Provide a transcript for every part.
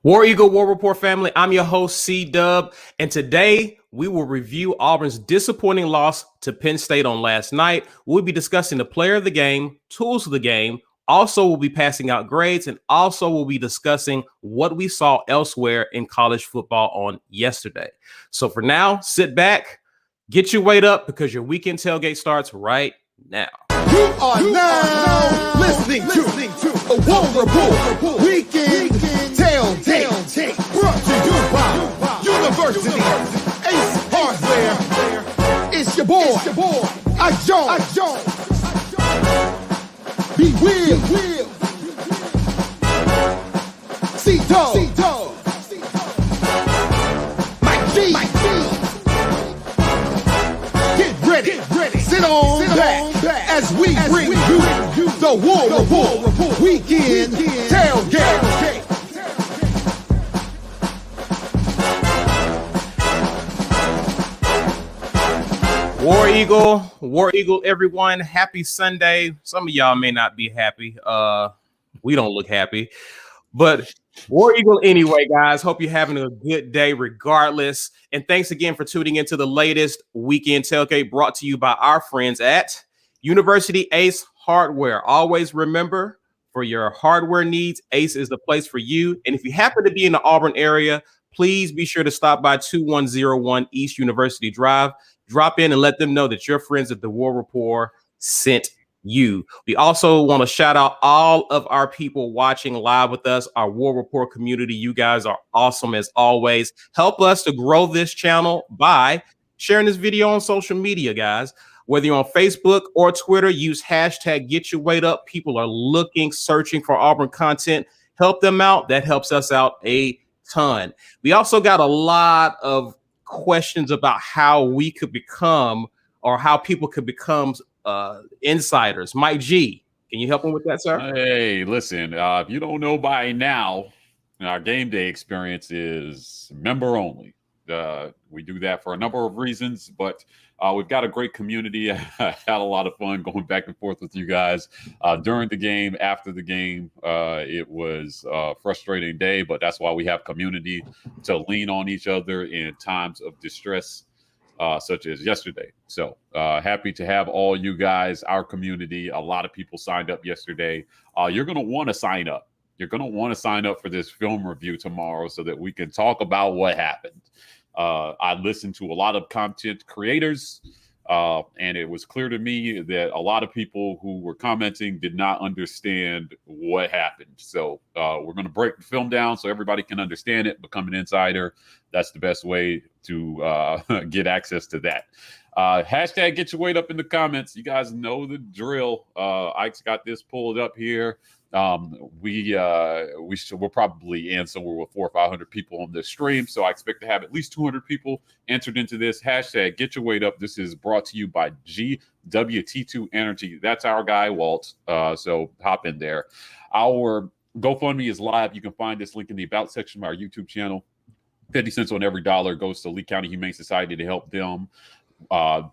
War Eagle, War Rapport family, I'm your host, C-Dub, and today we will review Auburn's disappointing loss to Penn State on last night. We'll be discussing the player of the game, tools of the game. Also, we'll be passing out grades, and also we'll be discussing what we saw elsewhere in college football on yesterday. So for now, sit back, get your weight up, because your weekend tailgate starts right now. You are now listening to a War Rapport Weekend Tailgate, brought to you by University Ace Hardware. It's your boy, I Jones. Be Will, C-Dog, Mike G. Get ready, sit on back as we bring you the War Rapport Weekend Tailgate. War Eagle, everyone. Happy Sunday. Some of y'all may not be happy. We don't look happy, but War Eagle anyway, guys. Hope you're having a good day regardless. And thanks again for tuning into the latest Weekend Tailgate brought to you by our friends at University Ace Hardware. Always remember, for your hardware needs, Ace is the place for you. And if you happen to be in the Auburn area, please be sure to stop by 2101 East University Drive. Drop in and let them know that your friends at the War Rapport sent you. We also want to shout out all of our people watching live with us, our War Rapport community. You guys are awesome as always. Help us to grow this channel by sharing this video on social media, guys. Whether you're on Facebook or Twitter, use hashtag Get Your Weight Up. People are looking, searching for Auburn content. Help them out. That helps us out a ton. We also got a lot of questions about how we could become, or how people could become insiders. Mike G, can you help him with that, sir? Hey, listen, if you don't know by now, our game day experience is member only. We do that for a number of reasons, but we've got a great community. I had a lot of fun going back and forth with you guys during the game, after the game. It was a frustrating day, but that's why we have community to lean on each other in times of distress, such as yesterday. So happy to have all you guys, our community. A lot of people signed up yesterday. You're going to want to sign up. You're going to want to sign up for this film review tomorrow so that we can talk about what happened. I listened to a lot of content creators, and it was clear to me that a lot of people who were commenting did not understand what happened. So we're going to break the film down so everybody can understand it, become an insider. That's the best way to get access to that. Hashtag Get Your Weight Up in the comments. You guys know the drill. Ike's got this pulled up here. We're probably in somewhere with 400 or 500 people on this stream, so I expect to have at least 200 people entered into this. Hashtag Get Your Weight Up. This is brought to you by GWT2 Energy. That's our guy, Walt. So hop in there. Our GoFundMe is live. You can find this link in the About section of our YouTube channel. 50 cents on every dollar goes to Lee County Humane Society to help them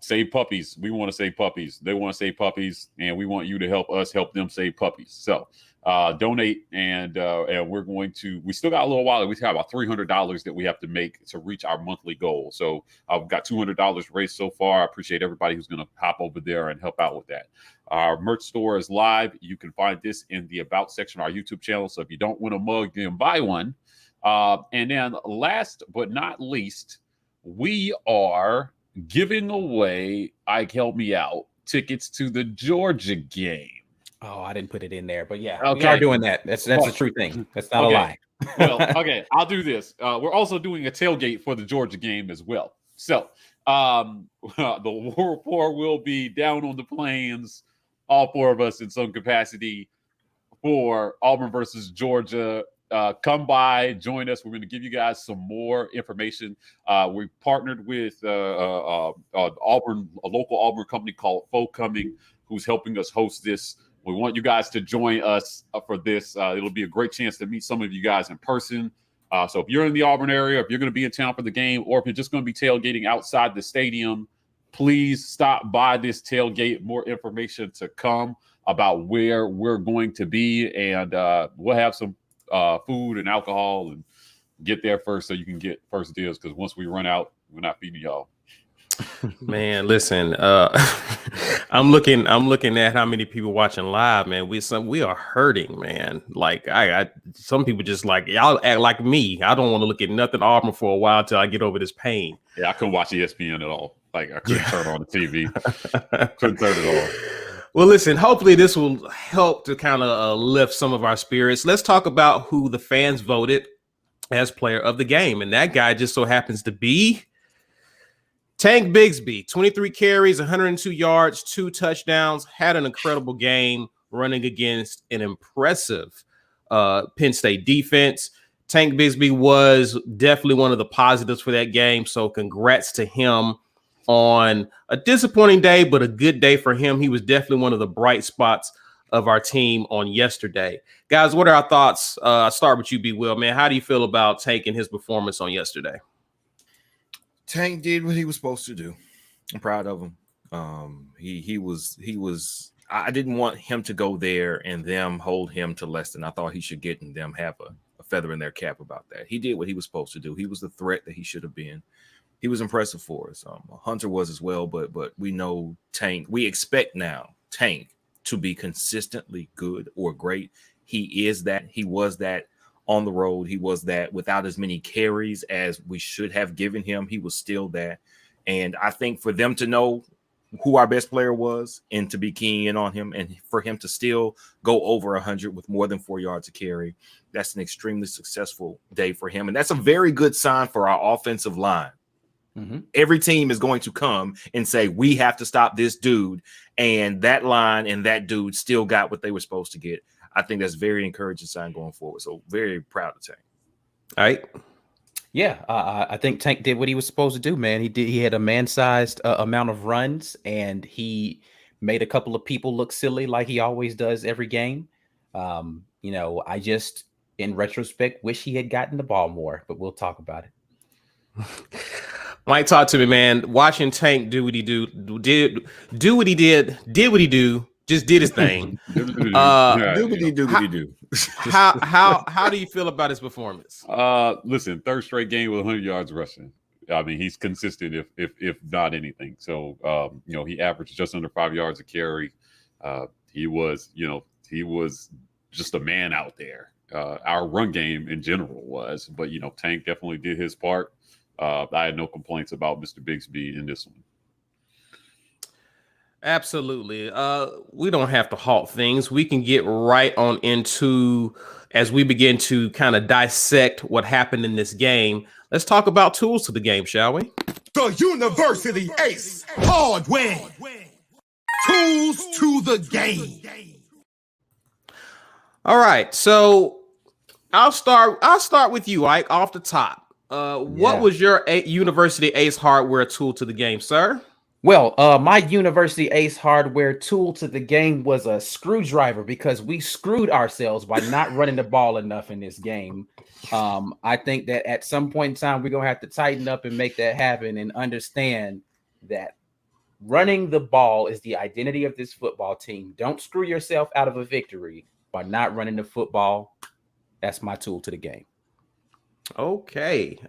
save puppies. We want to save puppies. They want to save puppies, and we want you to help us help them save puppies. So donate, and we're going to, we still got a little while. We have about $300 that we have to make to reach our monthly goal. So we've got $200 raised so far. I appreciate everybody who's going to hop over there and help out with that. Our merch store is live. You can find this in the About section of our YouTube channel. So if you don't want a mug, then buy one. And then last but not least, we are giving away, Ike, help me out, tickets to the Georgia game. Oh, I didn't put it in there, but yeah, okay. We are doing that. That's a true thing. That's not a lie. Well, okay, I'll do this. We're also doing a tailgate for the Georgia game as well. So the War Rapport will be down on the plains, all four of us in some capacity, for Auburn versus Georgia. Come by, join us. We're going to give you guys some more information. We've partnered with Auburn, a local Auburn company called Coming, who's helping us host this. We want you guys to join us for this. It'll be a great chance to meet some of you guys in person. So if you're in the Auburn area, if you're going to be in town for the game, or if you're just going to be tailgating outside the stadium, please stop by this tailgate. More information to come about where we're going to be, and we'll have some food and alcohol and get there first so you can get first deals. Because once we run out, we're not feeding y'all. Man, listen, I'm looking at how many people watching live, man. We are hurting, man. Like I some people just like y'all act like me. I don't want to look at nothing Auburn for a while till I get over this pain. Yeah, I couldn't watch ESPN at all. Like I couldn't turn on the TV. Couldn't turn it on. Well, listen, hopefully this will help to kind of lift some of our spirits. Let's talk about who the fans voted as player of the game. And that guy just so happens to be Tank Bigsby. 23 carries, 102 yards, 2 touchdowns, had an incredible game running against an impressive Penn State defense. Tank Bigsby was definitely one of the positives for that game. So congrats to him on a disappointing day, but a good day for him. He was definitely one of the bright spots of our team on yesterday. Guys, what are our thoughts? I'll start with you, B. Will, man. How do you feel about Tank and his performance on yesterday? Tank did what he was supposed to do. I'm proud of him. He was. I didn't want him to go there and them hold him to less than I thought he should get, and them have a feather in their cap about that. He did what he was supposed to do. He was the threat that he should have been. He was impressive for us. Hunter was as well, but we know Tank. We expect now Tank to be consistently good or great. He is that. He was that on the road. He was that without as many carries as we should have given him. He was still that. And I think for them to know who our best player was and to be keying in on him and for him to still go over 100 with more than 4 yards a carry, that's an extremely successful day for him. And that's a very good sign for our offensive line. Mm-hmm. Every team is going to come and say, we have to stop this dude. And that line and that dude still got what they were supposed to get. I think that's very encouraging sign going forward. So very proud of Tank. All right. Yeah, I think Tank did what he was supposed to do, man. He had a man-sized amount of runs, and he made a couple of people look silly like he always does every game. I just, in retrospect, wish he had gotten the ball more, but we'll talk about it. Mike, talk to me, man. Watching Tank do what he do, did what he do, just did his thing. How do you feel about his performance? Listen, third straight game with 100 yards rushing. I mean, he's consistent if not anything. So he averaged just under 5 yards a carry. He was just a man out there. Our run game in general was, but Tank definitely did his part. I had no complaints about Mr. Bigsby in this one. Absolutely. We don't have to halt things. We can get right on into, as we begin to kind of dissect what happened in this game. Let's talk about tools to the game, shall we? The University Ace Hard Win. Tools to the game. All right. So I'll start with you, Ike, off the top. What was your University Ace hardware tool to the game, sir? Well, my University Ace hardware tool to the game was a screwdriver because we screwed ourselves by not running the ball enough in this game. I think that at some point in time, we're going to have to tighten up and make that happen and understand that running the ball is the identity of this football team. Don't screw yourself out of a victory by not running the football. That's my tool to the game. Okay.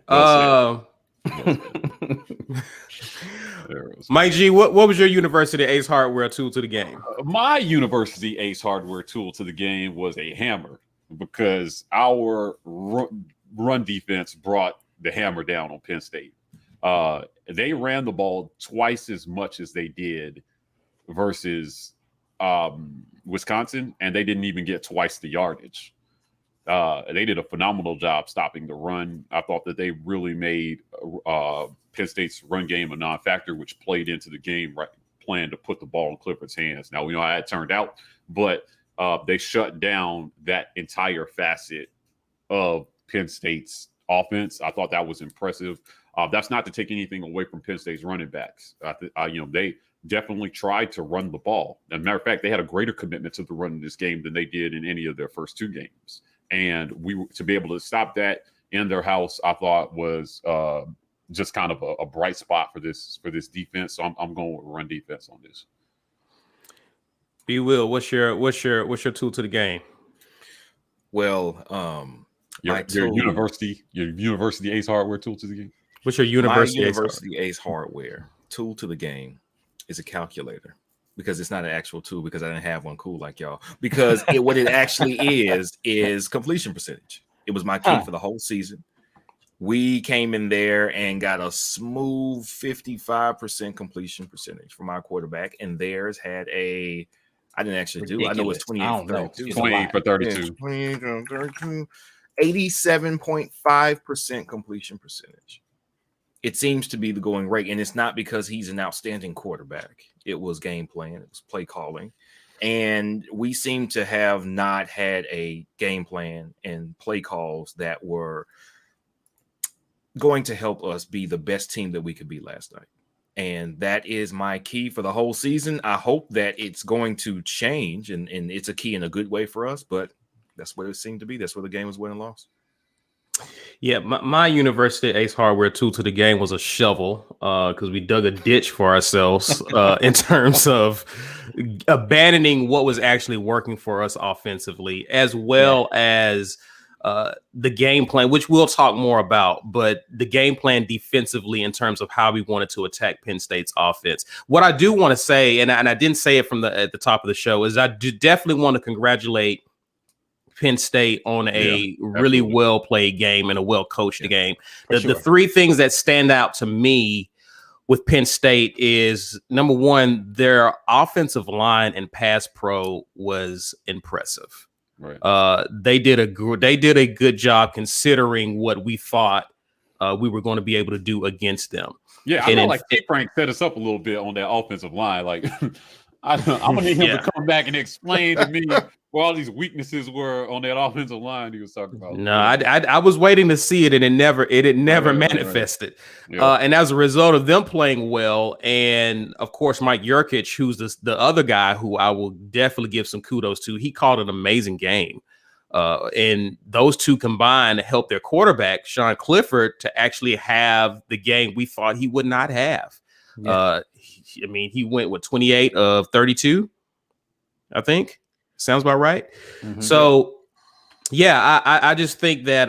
Mike G, what was your University Ace hardware tool to the game? My University Ace hardware tool to the game was a hammer because our run defense brought the hammer down on Penn State. They ran the ball twice as much as they did versus Wisconsin, and they didn't even get twice the yardage. They did a phenomenal job stopping the run. I thought that they really made Penn State's run game a non-factor, which played into the game plan to put the ball in Clifford's hands. Now, we know how it turned out, but they shut down that entire facet of Penn State's offense. I thought that was impressive. That's not to take anything away from Penn State's running backs. They definitely tried to run the ball. As a matter of fact, they had a greater commitment to the run in this game than they did in any of their first two games. And to be able to stop that in their house, I thought was just kind of a bright spot for this defense. So I'm going with run defense on this. B. Will, what's your tool to the game? Well, Your university Ace Hardware tool to the game. What's your My university? University Ace Hardware tool to the game is a calculator, because it's not an actual tool, because I didn't have one cool like y'all. Because what it actually is completion percentage. It was my key for the whole season. We came in there and got a smooth 55% completion percentage from our quarterback, and theirs had I didn't actually do. I know it's 28 for 32. 28 for 32. 28 for 32. 87.5% completion percentage. It seems to be the going rate, and it's not because he's an outstanding quarterback. It was game plan, it was play calling, and we seem to have not had a game plan and play calls that were going to help us be the best team that we could be last night. And that is my key for the whole season. I hope that it's going to change, and it's a key in a good way for us, but that's what it seemed to be. That's where the game was win and lost. Yeah, my University Ace Hardware tool to the game was a shovel, because we dug a ditch for ourselves in terms of abandoning what was actually working for us offensively, as well as the game plan, which we'll talk more about, but the game plan defensively in terms of how we wanted to attack Penn State's offense. What I do want to say, and I didn't say it at the top of the show, is I do definitely want to congratulate Penn State on a really well played game and a well coached game. The three things that stand out to me with Penn State is, number one, their offensive line and pass pro was impressive. Right. They did a good job considering what we thought we were going to be able to do against them. Yeah, I feel like Frank set us up a little bit on that offensive line. Like, I'm gonna need him to come back and explain to me where all these weaknesses were on that offensive line he was talking about. No, I was waiting to see it, and it never manifested. Right. Yeah. And as a result of them playing well, and of course Mike Yurkich, who's the other guy who I will definitely give some kudos to, he called an amazing game. And those two combined helped their quarterback, Sean Clifford, to actually have the game we thought he would not have. Yeah. I mean, he went with 28 of 32, I think. Sounds about right. Mm-hmm. So, yeah, I just think that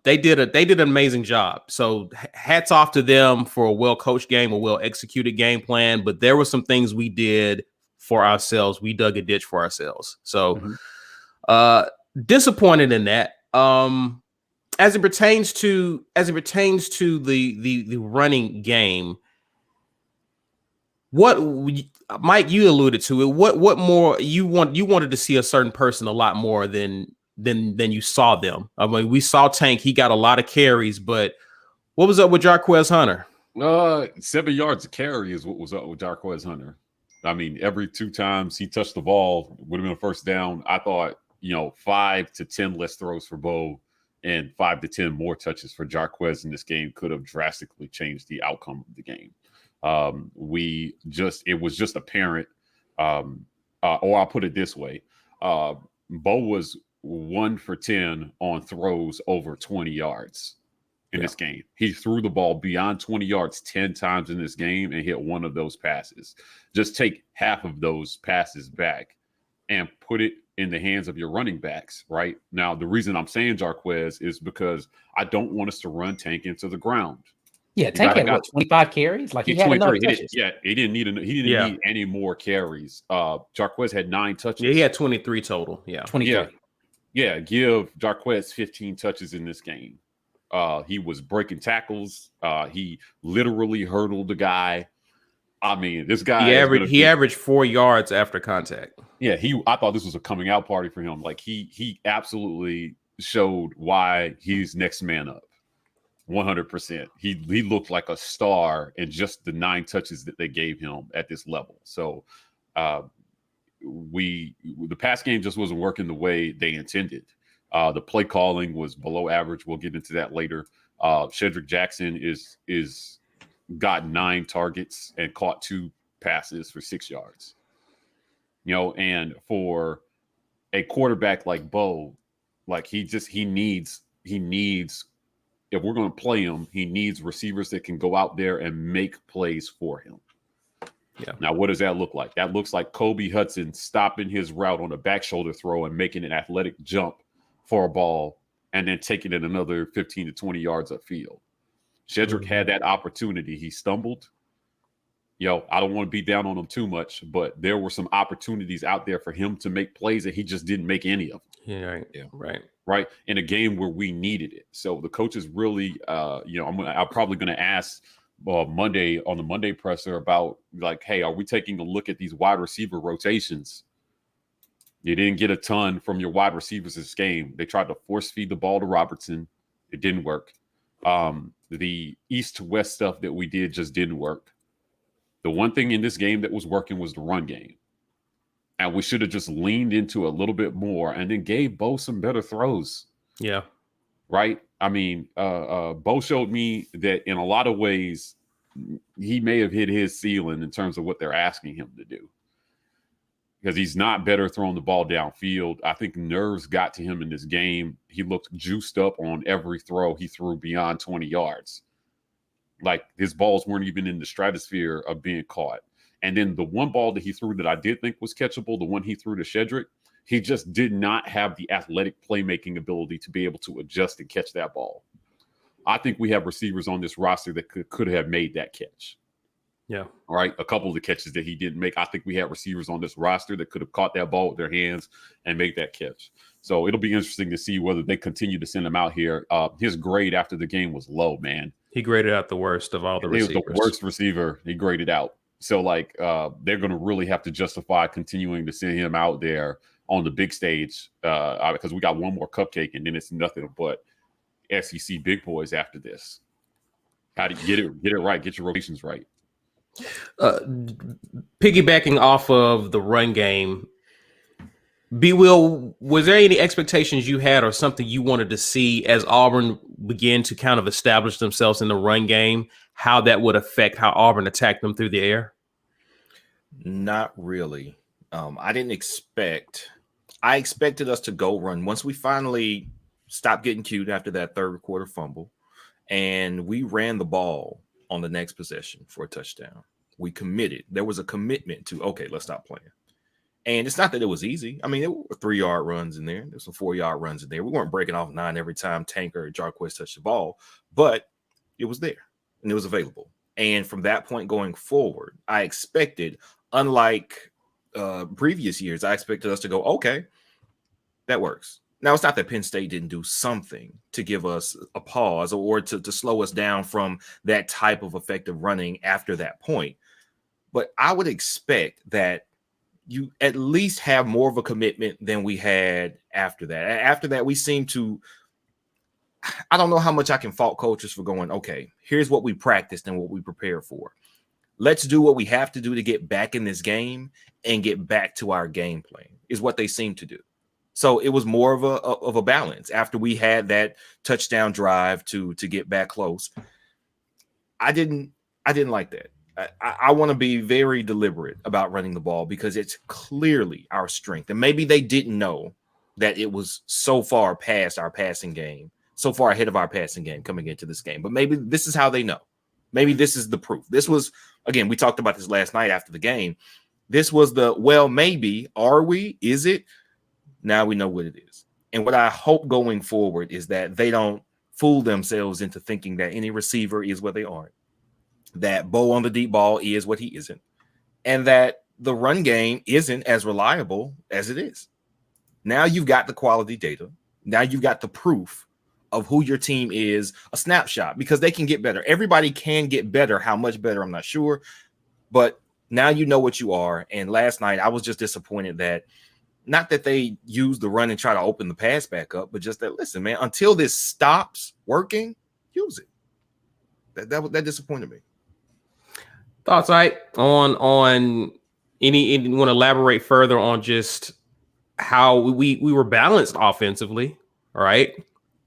they did an amazing job. So hats off to them for a well-coached game, a well-executed game plan. But there were some things we did for ourselves. We dug a ditch for ourselves. So disappointed in that. As it pertains to the running game, what Mike, you alluded to it. What more you wanted to see a certain person a lot more than you saw them. I mean, we saw Tank, he got a lot of carries, but what was up with Jarquez Hunter? 7 yards of carry is what was up with Jarquez Hunter. I mean, every 2 times he touched the ball would have been a first down. I thought, 5 to 10 less throws for Bo and 5 to 10 more touches for Jarquez in this game could have drastically changed the outcome of the game. It was just apparent, or I'll put it this way. Bo was 1 for 10 on throws over 20 yards in this game. He threw the ball beyond 20 yards 10 times in this game and hit one of those passes. Just take half of those passes back and put it in the hands of your running backs, right? Now, the reason I'm saying Jarquez is because I don't want us to run Tank into the ground. Yeah, Tank had 25 carries. Like he had enough touches. He didn't need any more carries. Jarquez had 9 touches. Yeah, he had 23 total. Yeah, 23. Yeah, give Jarquez 15 touches in this game. He was breaking tackles. He literally hurdled the guy. I mean, this guy he averaged 4 yards after contact. Yeah, I thought this was a coming out party for him. Like he absolutely showed why he's next man up. 100%. He looked like a star in just the 9 touches that they gave him at this level. So the pass game just wasn't working the way they intended. The play calling was below average. We'll get into that later. Shedrick Jackson is got 9 targets and caught 2 passes for 6 yards. And for a quarterback like Bo, like he needs if we're going to play him, he needs receivers that can go out there and make plays for him. Yeah. Now, what does that look like? That looks like Kobe Hudson stopping his route on a back shoulder throw and making an athletic jump for a ball and then taking it another 15 to 20 yards upfield. Shedrick had that opportunity. He stumbled. I don't want to be down on him too much, but there were some opportunities out there for him to make plays that he just didn't make any of them. Yeah, right. Right. In a game where we needed it. So the coaches really, I'm probably going to ask Monday on the Monday presser about like, hey, are we taking a look at these wide receiver rotations? You didn't get a ton from your wide receivers this game. They tried to force feed the ball to Robertson. It didn't work. The east to west stuff that we did just didn't work. The one thing in this game that was working was the run game. And we should have just leaned into a little bit more and then gave Bo some better throws. Yeah. Right? I mean, Bo showed me that in a lot of ways, he may have hit his ceiling in terms of what they're asking him to do. Because he's not better throwing the ball downfield. I think nerves got to him in this game. He looked juiced up on every throw he threw beyond 20 yards. Like his balls weren't even in the stratosphere of being caught. And then the one ball that he threw that I did think was catchable, the one he threw to Shedrick, he just did not have the athletic playmaking ability to be able to adjust and catch that ball. I think we have receivers on this roster that could have made that catch. Yeah. All right. A couple of the catches that he didn't make. I think we have receivers on this roster that could have caught that ball with their hands and made that catch. So it'll be interesting to see whether they continue to send him out here. His grade after the game was low, man. He graded out the worst of all the receivers. He was the worst receiver he graded out. So, like, they're going to really have to justify continuing to send him out there on the big stage because we got one more cupcake and then it's nothing but SEC big boys after this. How do you get it right? Get your rotations right. Piggybacking off of the run game, B-Will, was there any expectations you had or something you wanted to see as Auburn began to kind of establish themselves in the run game, how that would affect how Auburn attacked them through the air? Not really. I expected us to go run once we finally stopped getting cute after that third quarter fumble, and we ran the ball on the next possession for a touchdown. We committed. There was a commitment to, okay, let's stop playing. And it's not that it was easy. I mean, there were 3-yard runs in there. There's some 4-yard runs in there. We weren't breaking off 9 every time Tanker or Jarquez touched the ball, but it was there and it was available. And from that point going forward, I expected, unlike previous years, I expected us to go, okay, that works. Now, it's not that Penn State didn't do something to give us a pause or to slow us down from that type of effective running after that point. But I would expect that you at least have more of a commitment than we had after that. After that, we seem to, I don't know how much I can fault coaches for going, okay, here's what we practiced and what we prepared for. Let's do what we have to do to get back in this game and get back to our game plan is what they seem to do. So it was more of a balance after we had that touchdown drive to get back close. I didn't like that. I want to be very deliberate about running the ball because it's clearly our strength. And maybe they didn't know that it was so far past our passing game, so far ahead of our passing game coming into this game. But maybe this is how they know. Maybe this is the proof. This was, again, we talked about this last night after the game. This was the, well, maybe, are we? Is it? Now we know what it is. And what I hope going forward is that they don't fool themselves into thinking that any receiver is what they aren't, that Bo on the deep ball is what he isn't, and that the run game isn't as reliable as it is. Now you've got the quality data. Now you've got the proof of who your team is, a snapshot, because they can get better. Everybody can get better. How much better, I'm not sure. But now you know what you are. And last night I was just disappointed that not that they use the run and try to open the pass back up, but just that, listen, man, until this stops working, use it. That disappointed me. Thoughts, right? On any you want to elaborate further on just how we were balanced offensively, all right?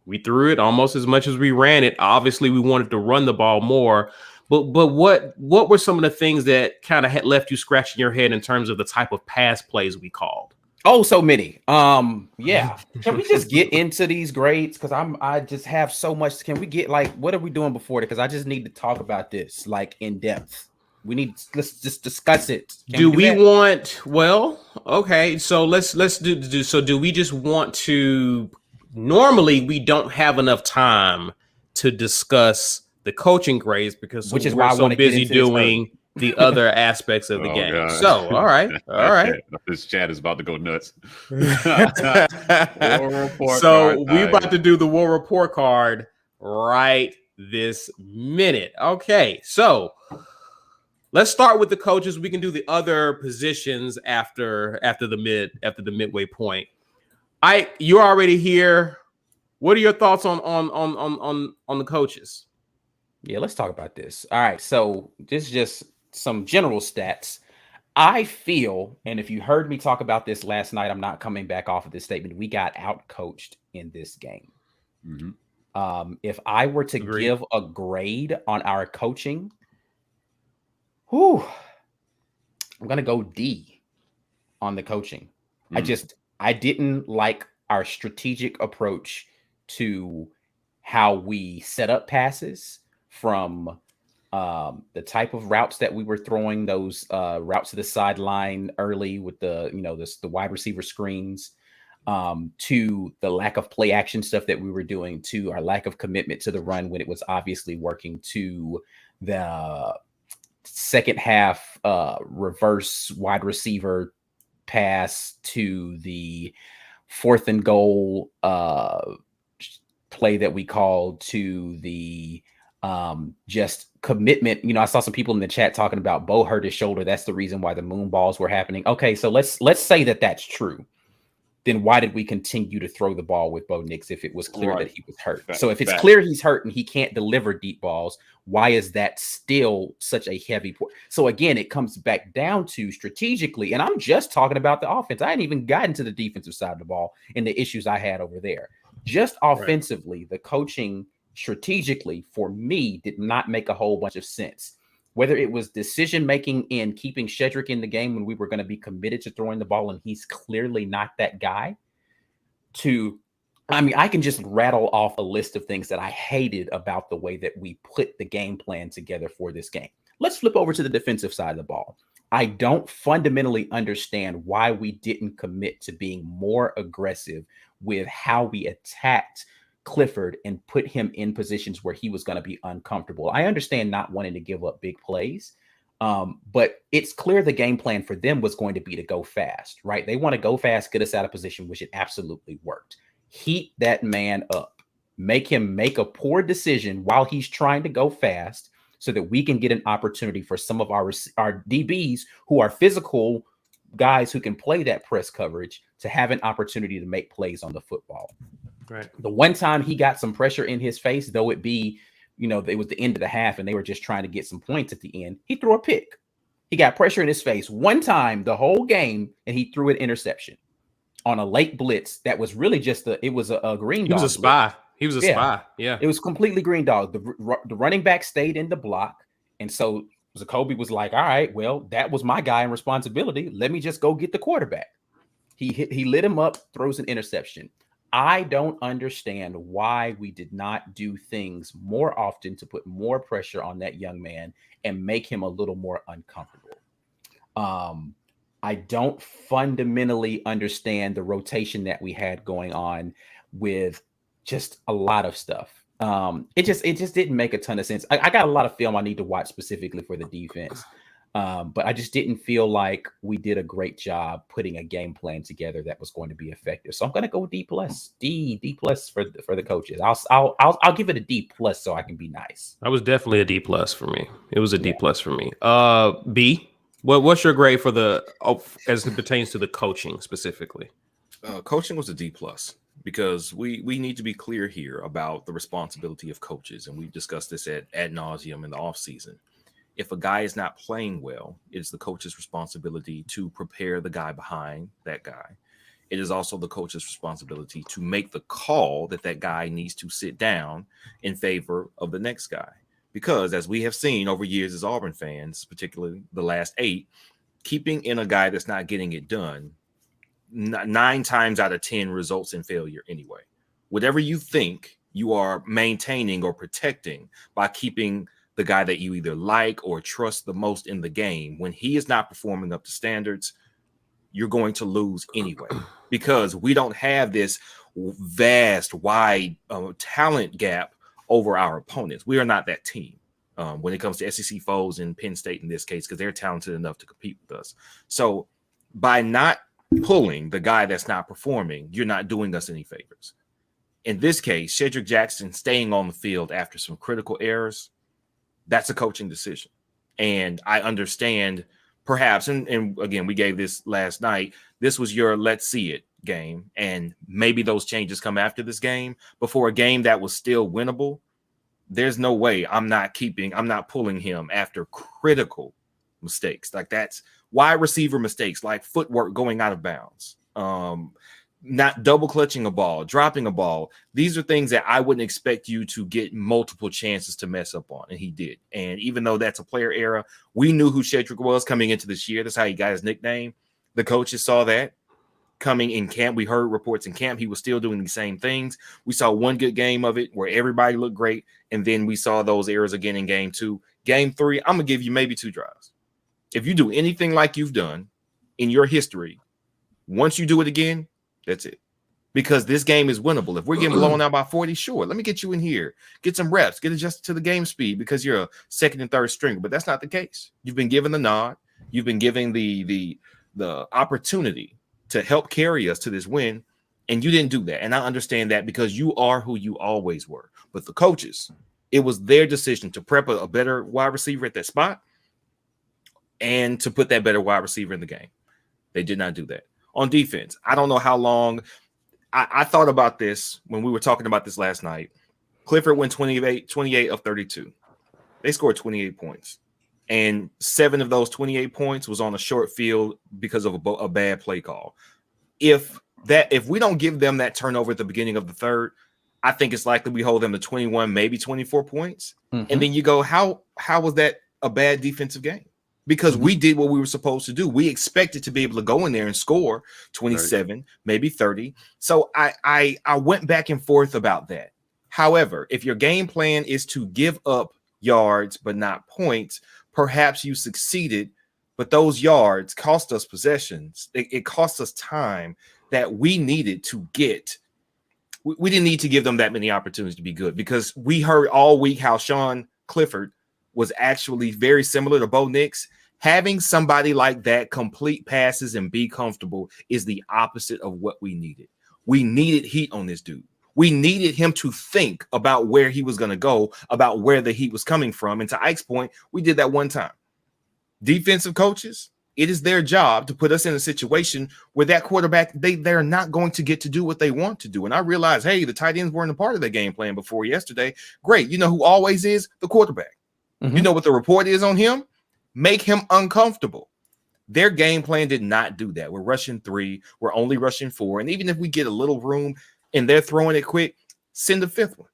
We threw it almost as much as we ran it. Obviously, we wanted to run the ball more. But what were some of the things that kind of had left you scratching your head in terms of the type of pass plays we called? Oh, so many. Yeah. Can we just get into these grades? Because I just have so much. Can we get what are we doing before that? Because I just need to talk about this in depth. Let's just discuss it. Do we want? Well, okay. So let's do. So do we just want to normally we don't have enough time to discuss the coaching grades because Which is we're why I so wanna get busy into this doing the other aspects of the Oh, game. God. So, all right. This chat is about to go nuts. So we about to do the War Report card right this minute. Okay, so let's start with the coaches. We can do the other positions after the midway point. You're already here. What are your thoughts on the coaches? Yeah, let's talk about this. All right, so this is just some general stats. I feel, and if you heard me talk about this last night, I'm not coming back off of this statement. We got out-coached in this game. If I were to give a grade on our coaching, I'm gonna go D on the coaching. I didn't like our strategic approach to how we set up passes, from the type of routes that we were throwing, those routes to the sideline early with the wide receiver screens, to the lack of play action stuff that we were doing, to our lack of commitment to the run when it was obviously working, to the second half reverse wide receiver pass, to the 4th and goal play that we called, to the just commitment. I saw some people in the chat talking about Bo hurt his shoulder. That's the reason why the moon balls were happening. Okay, so let's say that that's true. Then why did we continue to throw the ball with Bo Nix if it was clear that he was hurt? So if it's clear he's hurt and he can't deliver deep balls, why is that still such a heavy point? So again, it comes back down to strategically, and I'm just talking about the offense. I hadn't even gotten to the defensive side of the ball and the issues I had over there. Just offensively, the coaching strategically for me did not make a whole bunch of sense. Whether it was decision making in keeping Shedrick in the game when we were going to be committed to throwing the ball and he's clearly not that guy, I can just rattle off a list of things that I hated about the way that we put the game plan together for this game. Let's flip over to the defensive side of the ball. I don't fundamentally understand why we didn't commit to being more aggressive with how we attacked Clifford and put him in positions where he was going to be uncomfortable. I understand not wanting to give up big plays, but it's clear the game plan for them was going to be to go fast, right? They want to go fast, get us out of position, which it absolutely worked. Heat that man up, make him make a poor decision while he's trying to go fast so that we can get an opportunity for some of our DBs who are physical guys who can play that press coverage to have an opportunity to make plays on the football. Right. The one time he got some pressure in his face, though it be, it was the end of the half and they were just trying to get some points at the end, he threw a pick. He got pressure in his face one time the whole game and he threw an interception on a late blitz that was really just a green dog. He was a spy. Blitz. He was a spy. Yeah. It was completely green dog. The running back stayed in the block. And so Jacoby was like, all right, well, that was my guy in responsibility. Let me just go get the quarterback. He lit him up, throws an interception. I don't understand why we did not do things more often to put more pressure on that young man and make him a little more uncomfortable. I don't fundamentally understand the rotation that we had going on with just a lot of stuff. It just didn't make a ton of sense. I got a lot of film I need to watch specifically for the defense. But I just didn't feel like we did a great job putting a game plan together that was going to be effective. So I'm going to go D plus for the coaches. I'll give it a D plus so I can be nice. That was definitely a D plus for me. It was a D plus for me. B. What's your grade for as it pertains to the coaching specifically? Coaching was a D plus because we need to be clear here about the responsibility of coaches, and we've discussed this ad nauseum in the offseason. If a guy is not playing well, it's the coach's responsibility to prepare the guy behind that guy. It is also the coach's responsibility to make the call that guy needs to sit down in favor of the next guy. Because as we have seen over years as Auburn fans, particularly the last 8, keeping in a guy that's not getting it done 9 times out of 10 results in failure anyway. Whatever you think you are maintaining or protecting by keeping the guy that you either like or trust the most in the game, when he is not performing up to standards, you're going to lose anyway, because we don't have this vast, wide talent gap over our opponents. We are not that team when it comes to SEC foes and Penn State in this case, because they're talented enough to compete with us. So by not pulling the guy that's not performing, you're not doing us any favors. In this case, Shedrick Jackson staying on the field after some critical errors, that's a coaching decision. And I understand perhaps, and again, we gave this last night, this was your let's see it game. And maybe those changes come after this game. But for a game that was still winnable, there's no way I'm not pulling him after critical mistakes. Like that's wide receiver mistakes, like footwork going out of bounds, not double clutching a ball, dropping a ball. These are things that I wouldn't expect you to get multiple chances to mess up on. And he did. And even though that's a player era, we knew who Shedrick was coming into this year. That's how he got his nickname. The coaches saw that coming in camp. We heard reports in camp. He was still doing the same things. We saw one good game of it where everybody looked great. And then we saw those errors again in game 2. Game 3, I'm going to give you maybe 2 drives. If you do anything like you've done in your history, once you do it again, that's it. Because this game is winnable. If we're getting blown out by 40, sure, let me get you in here. Get some reps. Get adjusted to the game speed because you're a second and third stringer. But that's not the case. You've been given the nod. You've been given the opportunity to help carry us to this win, and you didn't do that. And I understand that because you are who you always were. But the coaches, it was their decision to prep a better wide receiver at that spot and to put that better wide receiver in the game. They did not do that. On defense, I don't know how long. I thought about this when we were talking about this last night. Clifford went 28 of 32. They scored 28 points. And 7 of those 28 points was on a short field because of a bad play call. If we don't give them that turnover at the beginning of the third, I think it's likely we hold them to 21, maybe 24 points. Mm-hmm. And then you go, how was that a bad defensive game? Because we did what we were supposed to do. We expected to be able to go in there and score 27, 30. Maybe 30. So I went back and forth about that. However, if your game plan is to give up yards but not points, perhaps you succeeded, but those yards cost us possessions. It cost us time that we needed to get. We didn't need to give them that many opportunities to be good because we heard all week how Sean Clifford was actually very similar to Bo Nix. Having somebody like that complete passes and be comfortable is the opposite of what we needed. We needed heat on this dude. We needed him to think about where he was going to go, about where the heat was coming from. And to Ike's point, we did that one time. Defensive coaches, it is their job to put us in a situation where that quarterback, they're not going to get to do what they want to do. And I realized, hey, the tight ends weren't a part of the game plan before yesterday. Great. You know who always is? The quarterback. Mm-hmm. You know what the report is on him? Make him uncomfortable. Their game plan did not do that. We're rushing 3. We're only rushing 4. And even if we get a little room and they're throwing it quick, send a 5th one.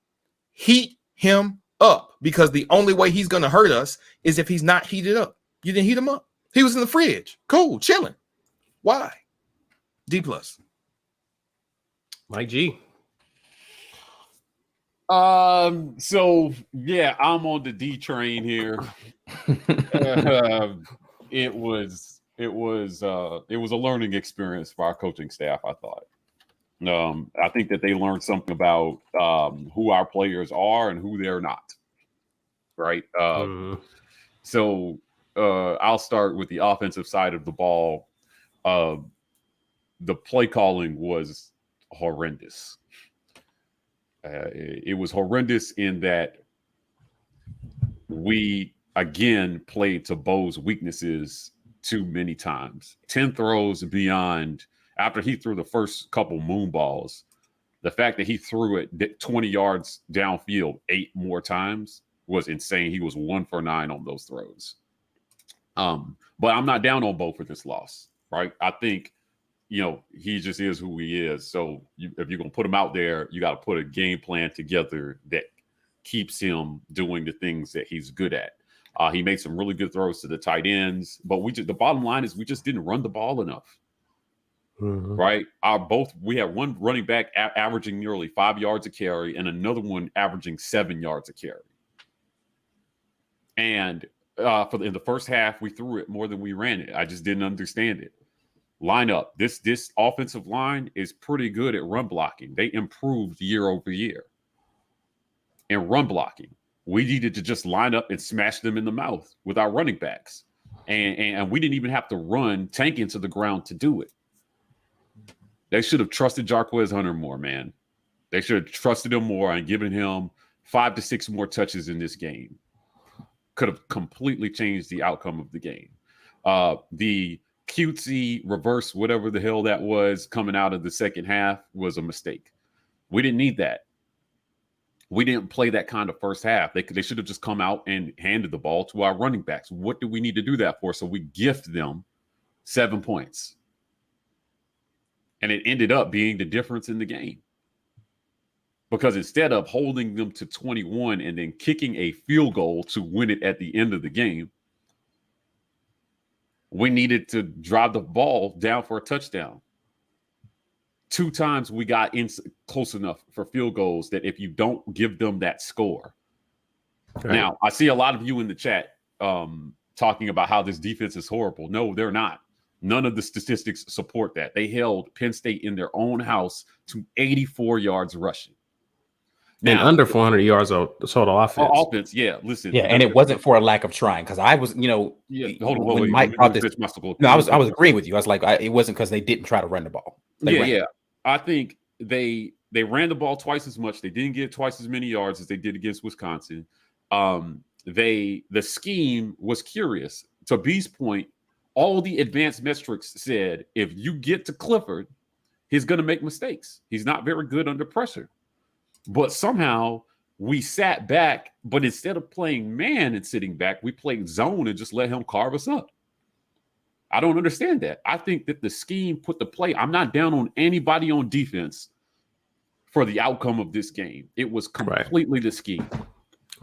Heat him up because the only way he's going to hurt us is if he's not heated up. You didn't heat him up. He was in the fridge. Cool, chilling. Why? D+. Mike G. So yeah, I'm on the D train here. It was a learning experience for our coaching staff, I thought. I think that they learned something about who our players are and who they're not. Right. So I'll start with the offensive side of the ball. The play calling was horrendous. It was horrendous in that we, again, played to Bo's weaknesses too many times. 10 throws beyond, after he threw the first couple moon balls, the fact that he threw it 20 yards downfield 8 more times was insane. He was 1 for 9 on those throws. But I'm not down on Bo for this loss, right? I think, he just is who he is. So if you're going to put him out there, you got to put a game plan together that keeps him doing the things that he's good at. He made some really good throws to the tight ends, but the bottom line is we just didn't run the ball enough. Mm-hmm. Right? We had one running back averaging nearly 5 yards a carry and another one averaging 7 yards a carry. And in the first half, we threw it more than we ran it. I just didn't understand it. line up. This offensive line is pretty good at run blocking. They improved year over year in run blocking. We needed to just line up and smash them in the mouth with our running backs. And we didn't even have to run Tank into the ground to do it. They should have trusted Jarquez Hunter more, man. They should have trusted him more and given him 5 to 6 more touches in this game. Could have completely changed the outcome of the game. The cutesy reverse, whatever the hell that was, coming out of the second half was a mistake. We didn't need that. We didn't play that kind of first half. They should have just come out and handed the ball to our running backs. What do we need to do that for? So we gift them 7 points. And it ended up being the difference in the game. Because instead of holding them to 21 and then kicking a field goal to win it at the end of the game, we needed to drive the ball down for a touchdown. 2 times we got in close enough for field goals that if you don't give them that score. Okay. Now, I see a lot of you in the chat talking about how this defense is horrible. No, they're not. None of the statistics support that. They held Penn State in their own house to 84 yards rushing. Now, and under 400 yards of total offense. Offense, yeah. Listen, yeah, and it wasn't for a lack of trying, because I was, hold on, when Mike brought this. No, I was agreeing with you. I was like, it wasn't because they didn't try to run the ball. Yeah. I think they ran the ball twice as much. They didn't get twice as many yards as they did against Wisconsin. The scheme was curious. To B's point, all the advanced metrics said if you get to Clifford, he's going to make mistakes. He's not very good under pressure. But somehow we sat back, but instead of playing man and sitting back, we played zone and just let him carve us up. I don't understand that. I think that the scheme put the play. I'm not down on anybody on defense for the outcome of this game. It was completely the scheme.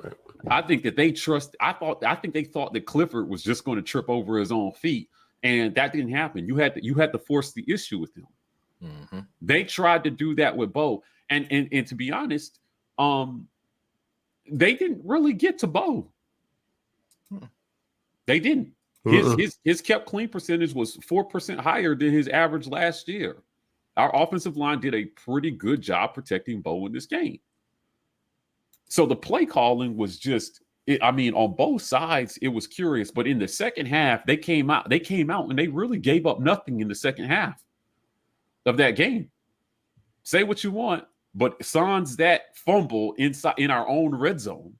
Right. I think that they think they thought that Clifford was just going to trip over his own feet, and that didn't happen. You had to force the issue with him. Mm-hmm. They tried to do that with Bo, and to be honest, they didn't really get to Bo. They didn't. His kept clean percentage was 4% higher than his average last year. Our offensive line did a pretty good job protecting Bo in this game. So the play calling was just, on both sides, it was curious. But in the second half, they came out and they really gave up nothing in the second half of that game. Say what you want, but sans that fumble inside in our own red zone,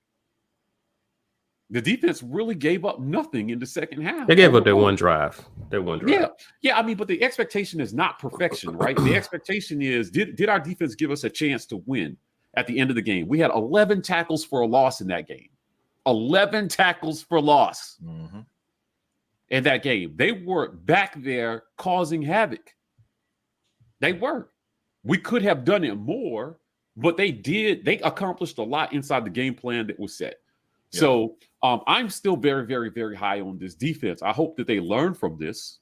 the defense really gave up nothing in the second half. They gave up their one drive. Yeah. But the expectation is not perfection, right? The expectation is, did our defense give us a chance to win at the end of the game? We had 11 tackles for a loss in that game. 11 tackles for loss in that game. They were back there causing havoc. They were. We could have done it more, but they did. They accomplished a lot inside the game plan that was set. Yeah. So I'm still very, very, very high on this defense. I hope that they learn from this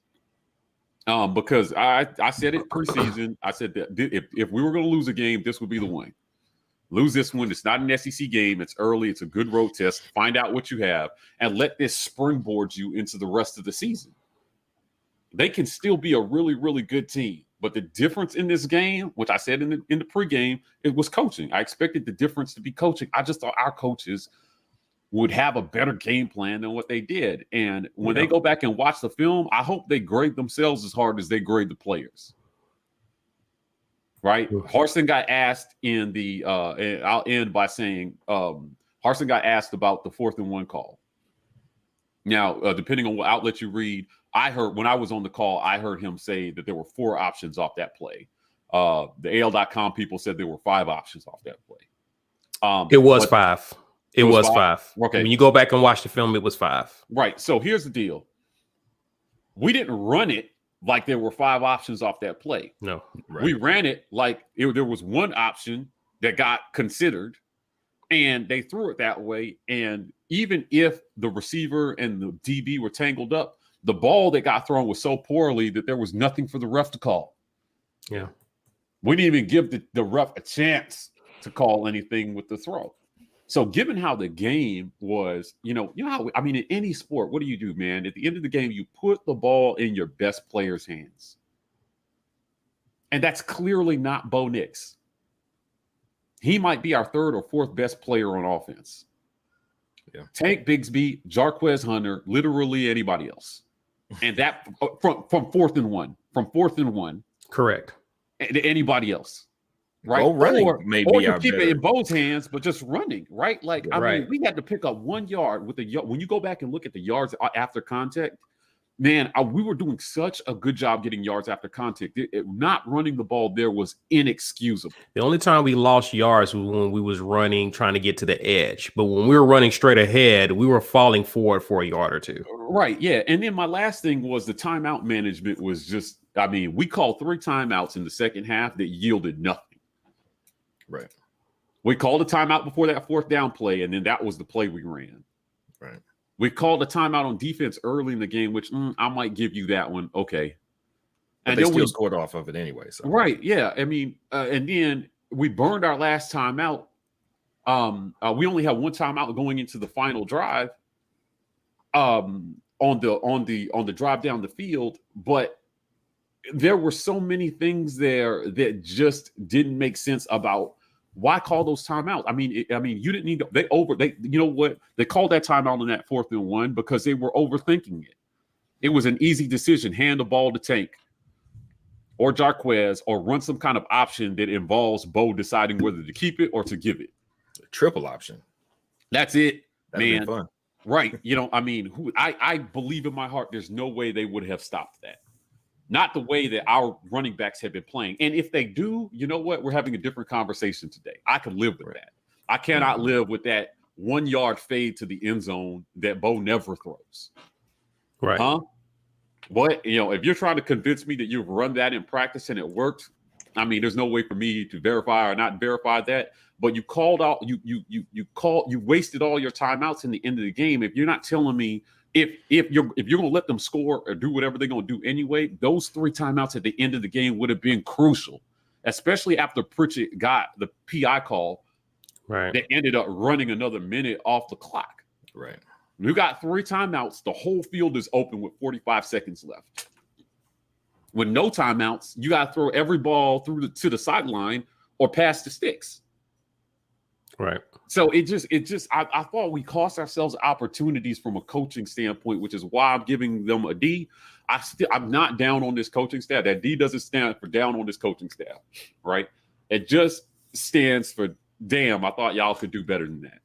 because I said it preseason. I said that if we were going to lose a game, this would be the one. Lose this one. It's not an SEC game. It's early. It's a good road test. Find out what you have and let this springboard you into the rest of the season. They can still be a really, really good team. But the difference in this game, which I said in the pregame, it was coaching. I expected the difference to be coaching. I just thought our coaches would have a better game plan than what they did. And when they go back and watch the film, I hope they grade themselves as hard as they grade the players. Right? Harsin got asked and I'll end by saying Harsin got asked about the 4th and 1 call. Now, depending on what outlet you read, I heard when I was on the call, I heard him say that there were 4 options off that play. The AL.com people said there were 5 options off that play. It was 5. It was 5. Okay. When you go back and watch the film, it was 5. Right. So here's the deal. We didn't run it like there were 5 options off that play. No. Right. We ran it like there was one option that got considered, and they threw it that way. And even if the receiver and the DB were tangled up, the ball that got thrown was so poorly that there was nothing for the ref to call. Yeah. We didn't even give the ref a chance to call anything with the throw. So given how the game was, how, in any sport, what do you do, man? At the end of the game, you put the ball in your best player's hands. And that's clearly not Bo Nix. He might be our third or fourth best player on offense. Yeah. Tank Bigsby, Jarquez Hunter, literally anybody else. And that from 4th and 1. From 4th and 1. Correct. Anybody else. Right. Bo running or maybe you keep it in Bo's hands, but just running, right? Like, I Right. mean, we had to pick up 1 yard with when you go back and look at the yards after contact, man, we were doing such a good job getting yards after contact. Not running the ball there was inexcusable. The only time we lost yards was when we was running, trying to get to the edge. But when we were running straight ahead, we were falling forward for a yard or two. Right, yeah. And then my last thing was the timeout management was just, I mean, we called 3 timeouts in the second half that yielded nothing. Right. We called a timeout before that 4th down play, and then that was the play we ran. Right. We called a timeout on defense early in the game, which I might give you that one. Okay. But And they then still scored off of it anyway. So. Right, yeah. I mean, and then we burned our last timeout. We only had 1 timeout going into the final drive. On the drive down the field, but there were so many things there that just didn't make sense about why call those timeouts. I mean, you didn't need to, they you know what? They called that timeout on that 4th and 1 because they were overthinking it. It was an easy decision. Hand the ball to Tank or Jarquez or run some kind of option that involves Bo deciding whether to keep it or to give it. Triple option. That's it, That'd man. be fun. Right. You know, I mean, I believe in my heart there's no way they would have stopped that. Not the way that our running backs have been playing. And if they do, you know what? We're having a different conversation today. I can live with that. I cannot live with that 1 yard fade to the end zone that Bo never throws. Right. Huh? But, you know, if you're trying to convince me that you've run that in practice and it worked, I mean, there's no way for me to verify or not verify that. But you called out, you wasted all your timeouts in the end of the game. If you're not telling me if you're going to let them score or do whatever they're going to do anyway, those 3 timeouts at the end of the game would have been crucial, especially after Pritchett got the PI call. Right. That ended up running another minute off the clock. Right. We got 3 timeouts. The whole field is open with 45 seconds left. With no timeouts, you got to throw every ball to the sideline or pass the sticks. Right. So I thought we cost ourselves opportunities from a coaching standpoint, which is why I'm giving them a D. I'm not down on this coaching staff. That D doesn't stand for down on this coaching staff, right? It just stands for, damn, I thought y'all could do better than that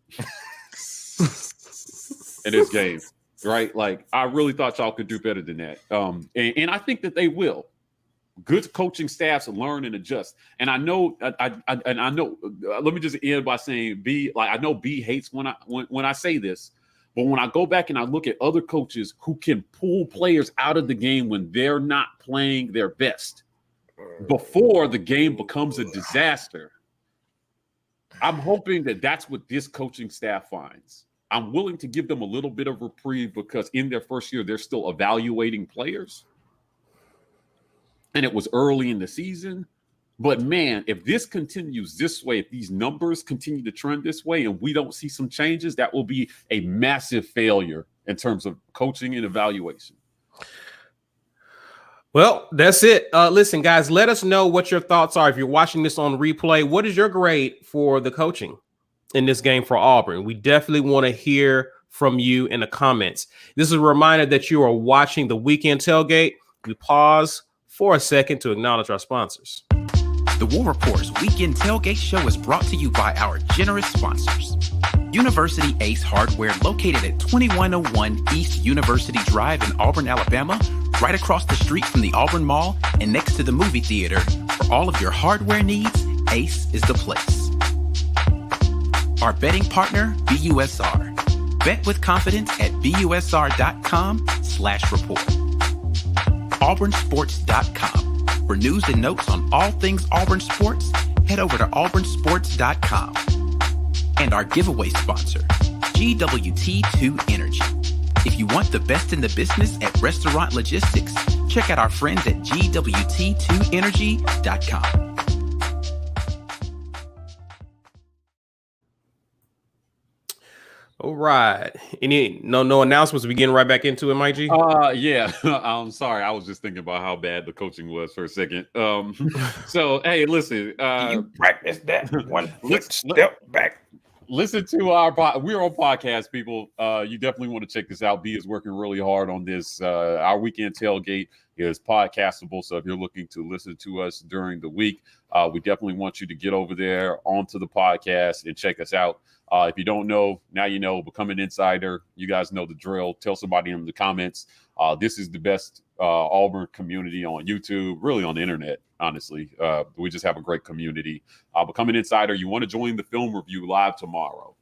in this game, right? Like, I really thought y'all could do better than that. And I think that they will. Good coaching staffs learn and adjust. And I know, I know. Let me just end by saying, B. Like, I know B hates when I say this, but when I go back and I look at other coaches who can pull players out of the game when they're not playing their best before the game becomes a disaster, I'm hoping that that's what this coaching staff finds. I'm willing to give them a little bit of reprieve because in their first year they're still evaluating players. And it was early in the season. But, man, if this continues this way, if these numbers continue to trend this way and we don't see some changes, that will be a massive failure in terms of coaching and evaluation. Well, that's it. Listen, guys, let us know what your thoughts are. If you're watching this on replay, what is your grade for the coaching in this game for Auburn? We definitely want to hear from you in the comments. This is a reminder that you are watching the Weekend Tailgate. We pause for a second to acknowledge our sponsors. The War Rapport's Weekend Tailgate Show is brought to you by our generous sponsors. University Ace Hardware, located at 2101 East University Drive in Auburn, Alabama, right across the street from the Auburn Mall and next to the movie theater. For all of your hardware needs, Ace is the place. Our betting partner, BUSR. Bet with confidence at busr.com/report. auburnsports.com. For news and notes on all things Auburn Sports, head over to auburnsports.com. And our giveaway sponsor, GWT2 Energy. If you want the best in the business at restaurant logistics, check out our friends at GWT2energy.com. All right. Any no announcements? We getting right back into it, Mike G. Yeah. I'm sorry. I was just thinking about how bad the coaching was for a second. So hey, listen. You practice that one let's step back. listen to we're on podcast, people. You definitely want to check this out. B is working really hard on this. Our weekend tailgate is podcastable, so if you're looking to listen to us during the week, we definitely want you to get over there onto the podcast and check us out. If you don't know, now you know. Become an insider. You guys know the drill. Tell somebody in the comments. This is the best Auburn community on YouTube, really on the internet, honestly. We just have a great community. Become an insider. You want to join the film review live tomorrow.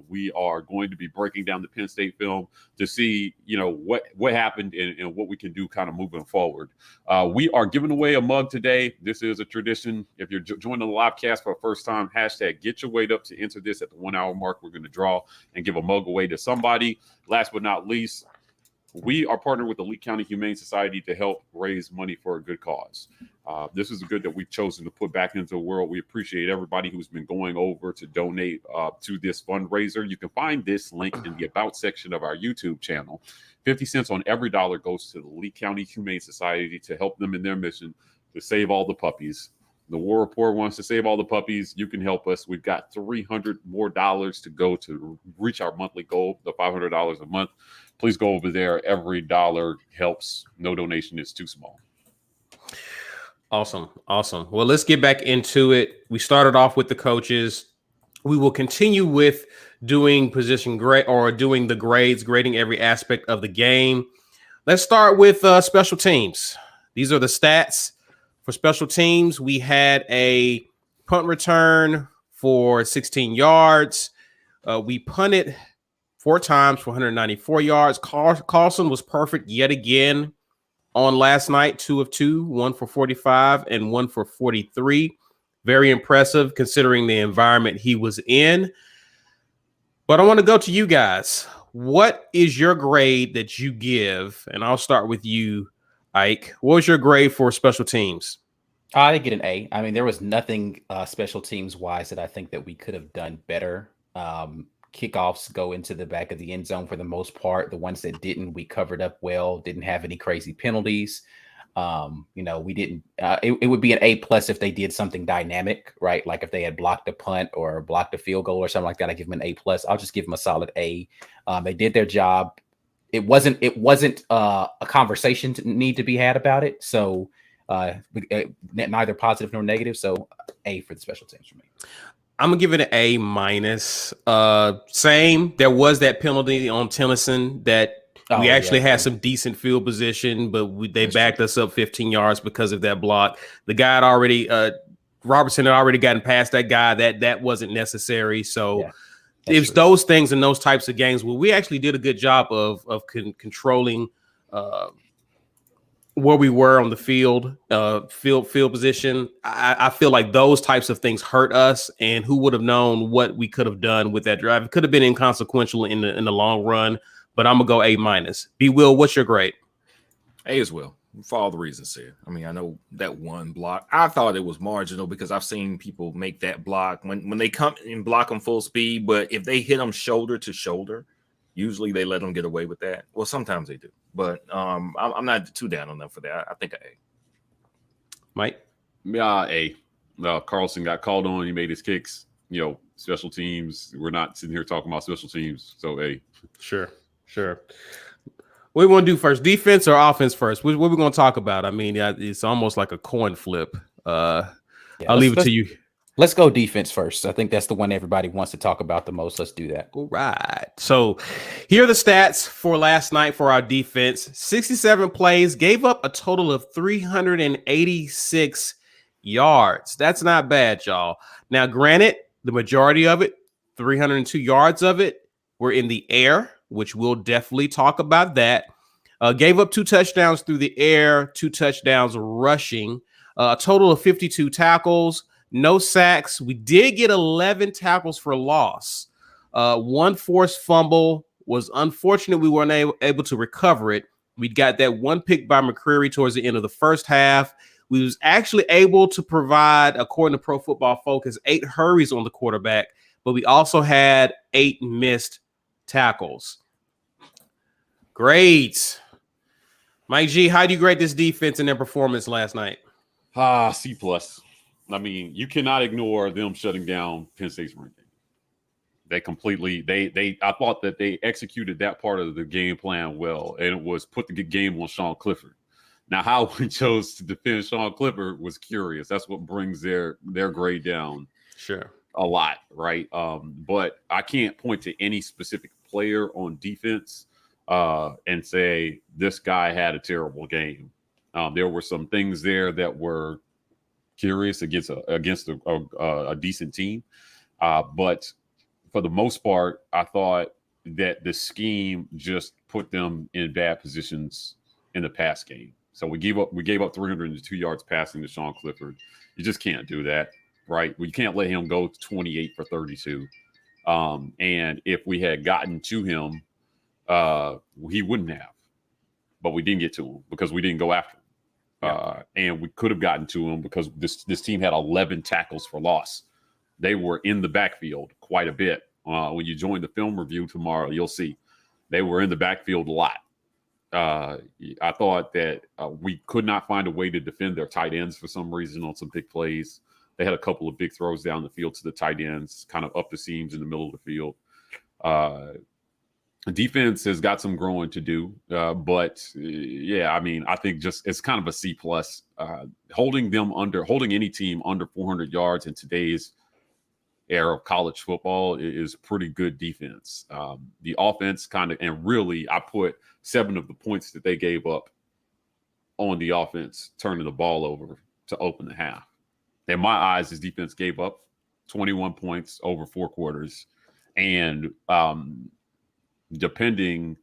We are going to be breaking down the Penn State film to see, what happened and what we can do kind of moving forward. We are giving away a mug today. This is a tradition. If you're joining the live cast for the first time, hashtag get your weight up to enter this at the 1 hour mark. We're going to draw and give a mug away to somebody. Last but not least, we are partnered with the Lee County Humane Society to help raise money for a good cause. This is a good that we've chosen to put back into the world. We appreciate everybody who's been going over to donate to this fundraiser. You can find this link in the About section of our YouTube channel. 50 cents on every dollar goes to the Lee County Humane Society to help them in their mission to save all the puppies. The War Rapport wants to save all the puppies. You can help us. We've got $300 more to go to reach our monthly goal, the $500 a month. Please go over there. Every dollar helps. No donation is too small. Awesome. Well, let's get back into it. We started off with the coaches. We will continue with doing position grade or doing the grades, grading every aspect of the game. Let's start with special teams. These are the stats for special teams. We had a punt return for 16 yards. We punted 4 times for 194 yards. Carlson was perfect yet again on last night, 2 of 2, 1 for 45 and 1 for 43. Very impressive considering the environment he was in. But I want to go to you guys. What is your grade that you give? And I'll start with you, Ike. What was your grade for special teams? I get an A. I mean, there was nothing special teams wise that I think that we could have done better. Kickoffs go into the back of the end zone for the most part. The ones that didn't, we covered up well, didn't have any crazy penalties. We didn't, it would be an A+ if they did something dynamic, right? Like if they had blocked a punt or blocked a field goal or something like that, I give them an A+. I'll just give them a solid A. They did their job. It wasn't a conversation to need to be had about it. So neither positive nor negative. So A for the special teams for me. I'm gonna give it an A-. Same. There was that penalty on Tennyson that we actually had some decent field position, but they backed us up 15 yards because of that block. The guy had already, Robertson had already gotten past that guy. That wasn't necessary. So it's those things and those types of games where we actually did a good job of controlling where we were on the field position. I feel like those types of things hurt us, and who would have known what we could have done with that drive? It could have been inconsequential in the long run, but I'm gonna go A-. B. Will, what's your grade? A as well, for all the reasons said. I mean, I know that one block, I thought it was marginal because I've seen people make that block when they come and block them full speed, but if they hit them shoulder to shoulder, usually they let them get away with that. Well, sometimes they do, but I'm not too down on them for that. I think A. Mike? Yeah, A. Carlson got called on. He made his kicks. Special teams. We're not sitting here talking about special teams. So A. Sure. What do we want to do first? Defense or offense first? What are we going to talk about? I mean, it's almost like a coin flip. I'll leave it to you. Let's go defense first. I think that's the one everybody wants to talk about the most. Let's do that. All right. So here are the stats for last night for our defense. 67 plays, gave up a total of 386 yards. That's not bad, y'all. Now, granted, the majority of it, 302 yards of it, were in the air, which we'll definitely talk about that. Gave up 2 touchdowns through the air, 2 touchdowns rushing, a total of 52 tackles. No sacks. We did get 11 tackles for loss. 1 forced fumble. Was unfortunate we weren't able to recover it. We got that 1 pick by McCreary towards the end of the first half. We was actually able to provide, according to Pro Football Focus, 8 hurries on the quarterback, but we also had 8 missed tackles. Great. Mike G, how do you grade this defense and their performance last night? C+. I mean, you cannot ignore them shutting down Penn State's run game. They completely, I thought that they executed that part of the game plan well, and it was put the game on Sean Clifford. Now, how we chose to defend Sean Clifford was curious. That's what brings their grade down. Sure. A lot, right? But I can't point to any specific player on defense and say this guy had a terrible game. There were some things there that were curious against a decent team, but for the most part, I thought that the scheme just put them in bad positions in the pass game. So we gave up 302 yards passing to Sean Clifford. You just can't do that, right? We can't let him go 28 for 32. And if we had gotten to him, he wouldn't have. But we didn't get to him because we didn't go after him. And we could have gotten to him because this team had 11 tackles for loss. They were in the backfield quite a bit. When you join the film review tomorrow, you'll see they were in the backfield a lot. I thought that we could not find a way to defend their tight ends for some reason on some big plays. They had a couple of big throws down the field to the tight ends, kind of up the seams in the middle of the field. Defense has got some growing to do, but yeah, I mean, I think just it's kind of a C+. Holding any team under 400 yards in today's era of college football is pretty good defense. The offense and really, I put 7 of the points that they gave up on the offense turning the ball over to open the half. In my eyes, his defense gave up 21 points over 4 quarters, and depending,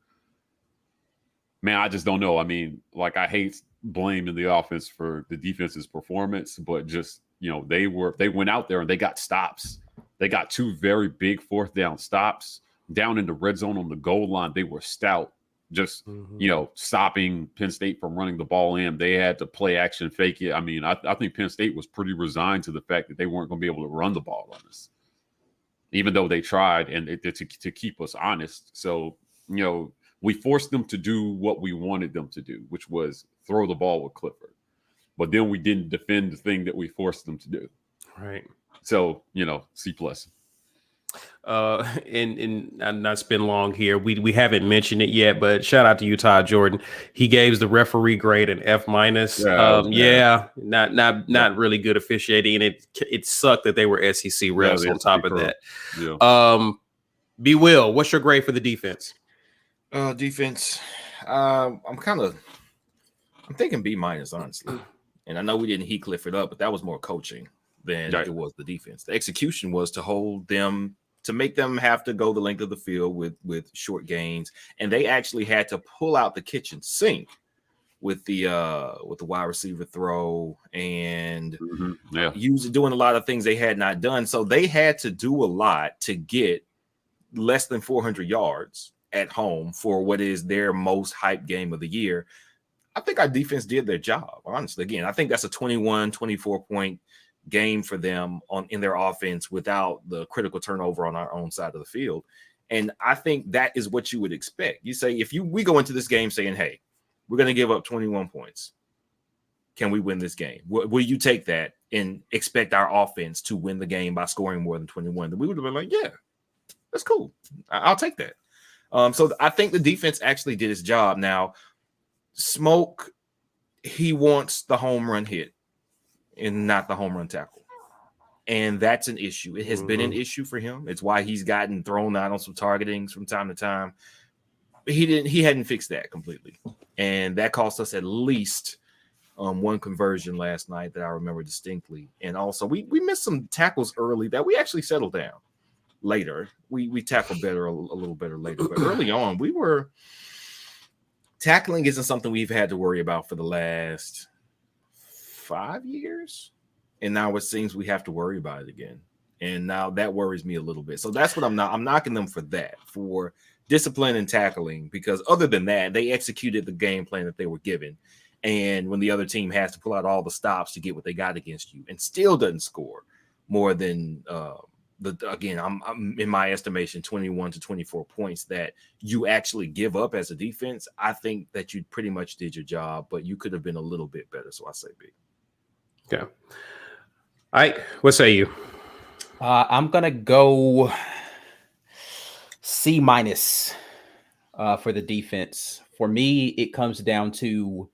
man, I just don't know. I mean, like, I hate blaming the offense for the defense's performance, but just, they went out there and they got stops. They got 2 very big 4th down stops down in the red zone on the goal line. They were stout, just, stopping Penn State from running the ball in. They had to play action, fake it. I mean, I think Penn State was pretty resigned to the fact that they weren't going to be able to run the ball on us, even though they tried to keep us honest. So, we forced them to do what we wanted them to do, which was throw the ball with Clifford. But then we didn't defend the thing that we forced them to do. Right. So, C+. And not spend long here. We haven't mentioned it yet, but shout out to Utah Jordan. He gave the referee grade an F-. Not really good officiating, and it sucked that they were SEC refs on top of that. Yeah. B. Will, what's your grade for the defense? Defense, I'm thinking B-, honestly. And I know we didn't heat Clifford up, but that was more coaching than it was the defense. The execution was to hold them, to make them have to go the length of the field with short gains, and they actually had to pull out the kitchen sink with the wide receiver throw and doing a lot of things they had not done. So they had to do a lot to get less than 400 yards at home for what is their most hyped game of the year. I think our defense did their job, honestly. Again, I think that's a 21, 24 point game for them in their offense without the critical turnover on our own side of the field. And I think that is what you would expect. You say, we go into this game saying, hey, we're going to give up 21 points. Can we win this game? Will you take that and expect our offense to win the game by scoring more than 21? Then we would have been like, yeah, that's cool. I'll take that. So I think the defense actually did its job. Now, Smoke, he wants the home run hit and not the home run tackle. And that's an issue. It has been an issue for him. It's why he's gotten thrown out on some targetings from time to time. But he hadn't fixed that completely. And that cost us at least one conversion last night that I remember distinctly. And also we missed some tackles early that we actually settled down later. We tackled better a little better later. But early on, tackling isn't something we've had to worry about for the last 5 years. And now it seems we have to worry about it again. And now that worries me a little bit. So that's what I'm knocking them for that, for discipline and tackling, because other than that, they executed the game plan that they were given. And when the other team has to pull out all the stops to get what they got against you and still doesn't score more than again, I'm in my estimation 21 to 24 points that you actually give up as a defense. I think that you pretty much did your job, but you could have been a little bit better. So I say B. Okay. All right. What say you? I'm gonna go C minus for the defense. For me, it comes down to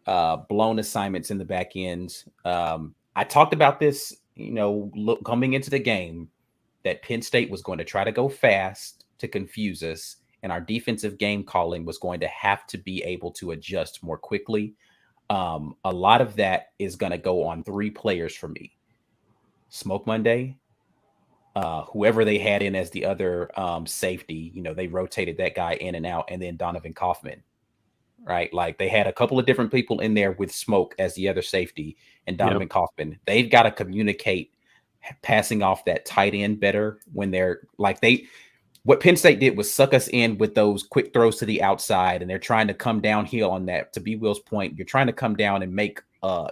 blown assignments in the back end. I talked about this, coming into the game, that Penn State was going to try to go fast to confuse us, and our defensive game calling was going to have to be able to adjust more quickly. A lot of that is going to go on 3 players for me. Smoke Monday, whoever they had in as the other safety, they rotated that guy in and out, and then Donovan Kaufman, right? Like they had a couple of different people in there with Smoke as the other safety and Donovan Kaufman. They've got to communicate passing off that tight end better when they're like what Penn State did was suck us in with those quick throws to the outside, and they're trying to come downhill on that. To B. Will's point, you're trying to come down and make a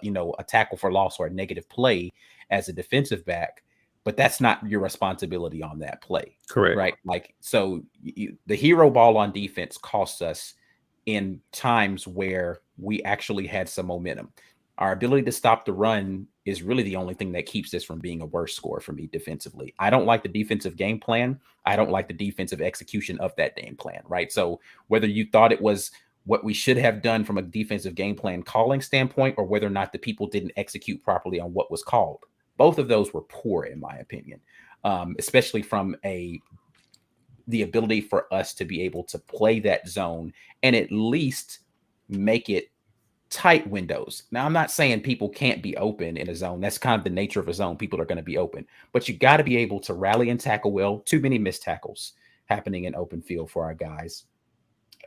tackle for loss or a negative play as a defensive back, but that's not your responsibility on that play. Correct. Right. Like, so the hero ball on defense costs us in times where we actually had some momentum. Our ability to stop the run is really the only thing that keeps this from being a worse score for me defensively. I don't like the defensive game plan. I don't like the defensive execution of that game plan, right? So whether you thought it was what we should have done from a defensive game plan calling standpoint, or whether or not the people didn't execute properly on what was called, both of those were poor, in my opinion, especially from the ability for us to be able to play that zone and at least make it tight windows. Now, I'm not saying people can't be open in a zone. That's kind of the nature of a zone. People are going to be open, but you got to be able to rally and tackle well. Too many missed tackles happening in open field for our guys.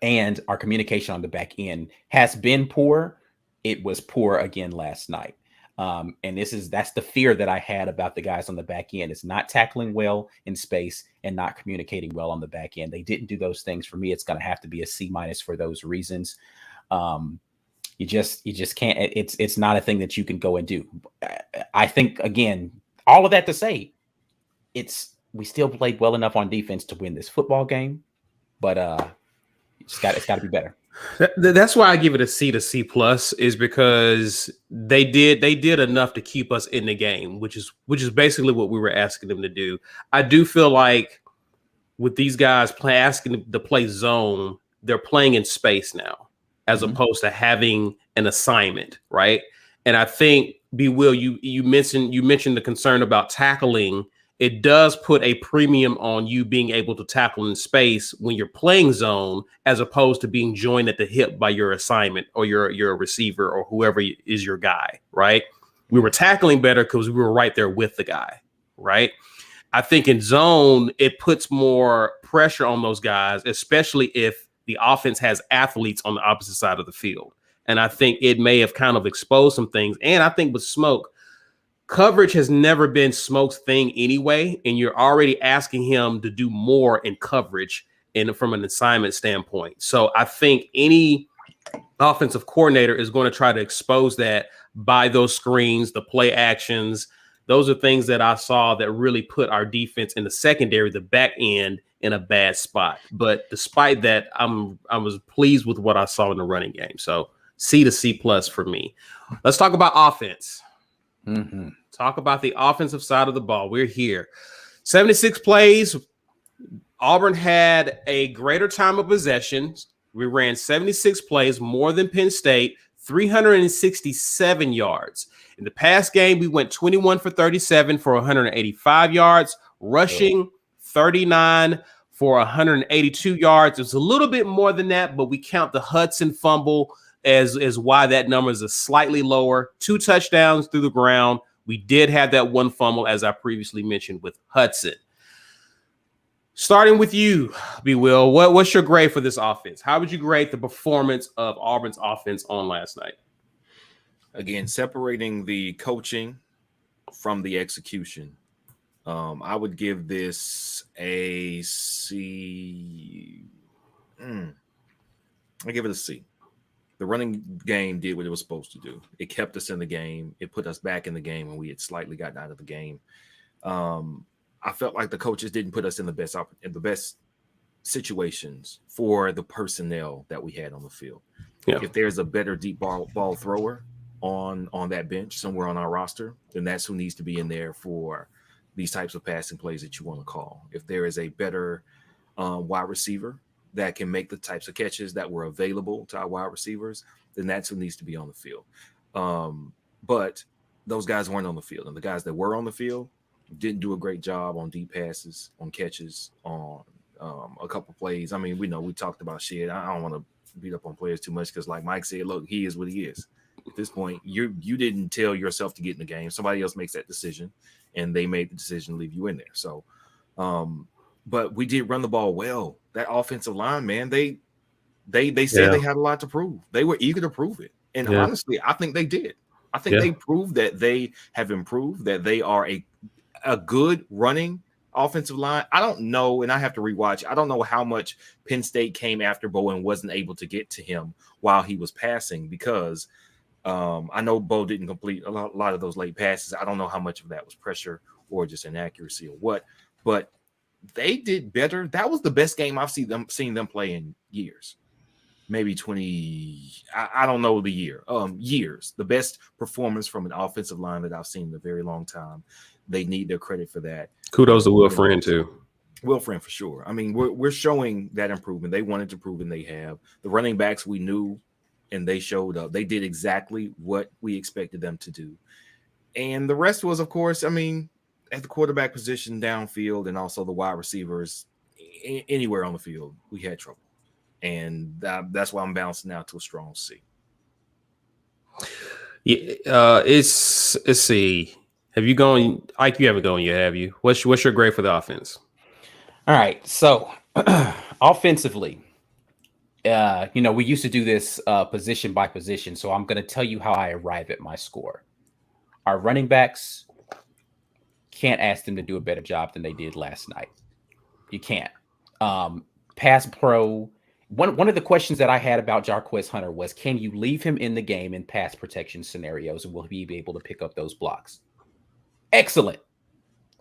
And our communication on the back end has been poor. It was poor again last night. And that's the fear that I had about the guys on the back end, is not tackling well in space and not communicating well on the back end. They didn't do those things. For me, it's going to have to be a C minus for those reasons. You just can't. It's not a thing that you can go and do. I think, again, all of that to say, we still played well enough on defense to win this football game, but it's got to be better. That's why I give it a C to C plus, is because they did enough to keep us in the game, which is basically what we were asking them to do. I do feel like with these guys asking to play zone, they're playing in space now, as opposed to having an assignment, right? And I think, B. Will, you mentioned the concern about tackling. It does put a premium on you being able to tackle in space when you're playing zone, as opposed to being joined at the hip by your assignment or your receiver or whoever is your guy, right? We were tackling better because we were right there with the guy, right? I think in zone, it puts more pressure on those guys, especially if the offense has athletes on the opposite side of the field. And I think it may have kind of exposed some things. And I think with Smoke, coverage has never been Smoke's thing anyway, and you're already asking him to do more in coverage and from an assignment standpoint. So I think any offensive coordinator is going to try to expose that by those screens, the play actions. Those are things that I saw that really put our defense in the secondary, the back end, in a bad spot. But despite that, I was pleased with what I saw in the running game. So C to C plus for me. Let's talk about offense. Talk about the offensive side of the ball. We're here. 76 plays. Auburn had a greater time of possession. We ran 76 plays, more than Penn State, 367 yards. In the past game, we went 21 for 37 for 185 yards, rushing 39 for 182 yards. It was a little bit more than that, but we count the Hudson fumble as why that number is slightly lower. 2 touchdowns through the ground. We did have that 1 fumble, as I previously mentioned, with Hudson. Starting with you, B. Will, what's your grade for this offense? How would you grade the performance of Auburn's offense on last night? Again, separating the coaching from the execution, I would give this a C. I give it a C. The running game did what it was supposed to do. It kept us in the game. It put us back in the game when we had slightly gotten out of the game. I felt like the coaches didn't put us in the best situations for the personnel that we had on the field. Yeah. If there's a better deep ball thrower on that bench somewhere on our roster, then that's who needs to be in there for these types of passing plays that you want to call. If there is a better wide receiver that can make the types of catches that were available to our wide receivers, then that's who needs to be on the field. But those guys weren't on the field, and the guys that were on the field didn't do a great job on deep passes, on catches, on a couple plays. I mean, we talked about shit. I don't want to beat up on players too much because, like Mike said, look, he is what he is. At this point, you didn't tell yourself to get in the game. Somebody else makes that decision, and they made the decision to leave you in there. So, but we did run the ball well. That offensive line, man, they said they had a lot to prove. They were eager to prove it, and honestly, I think they did. I think they proved that they have improved, that they are a good running offensive line. I don't know, and I have to rewatch. I don't know how much Penn State came after Bo and wasn't able to get to him while he was passing, because I know Bo didn't complete a lot of those late passes. I don't know how much of that was pressure or just inaccuracy or what, but they did better. That was the best game I've seen them play in years. Maybe 20. I don't know the year. Years. The best performance from an offensive line that I've seen in a very long time. They need their credit for that. Kudos to Will Friend too. Will Friend for sure. I mean, we're showing that improvement. They wanted to prove, and they have. The running backs we knew, and they showed up. They did exactly what we expected them to do. And the rest was, of course, I mean, at the quarterback position, downfield, and also the wide receivers, anywhere on the field, we had trouble. And that's why I'm bouncing out to a strong C. Yeah, let's see. Have you gone? Ike, you haven't gone yet, have you? What's your grade for the offense? All right, so offensively, we used to do this position by position. So I'm going to tell you how I arrive at my score. Our running backs, can't ask them to do a better job than they did last night. You can't. Pass pro. One of the questions that I had about Jarquez Hunter was, can you leave him in the game in pass protection scenarios, and will he be able to pick up those blocks? Excellent.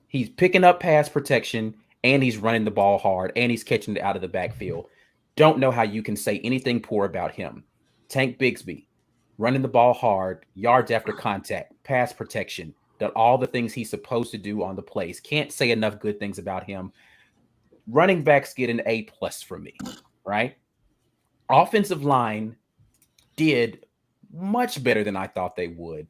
He's picking up pass protection, and he's running the ball hard, and he's catching it out of the backfield. Don't know how you can say anything poor about him. Tank Bigsby, running the ball hard, yards after contact, pass protection, done all the things he's supposed to do on the plays. Can't say enough good things about him. Running backs get an A+ from me. Right? Offensive line did much better than I thought they would.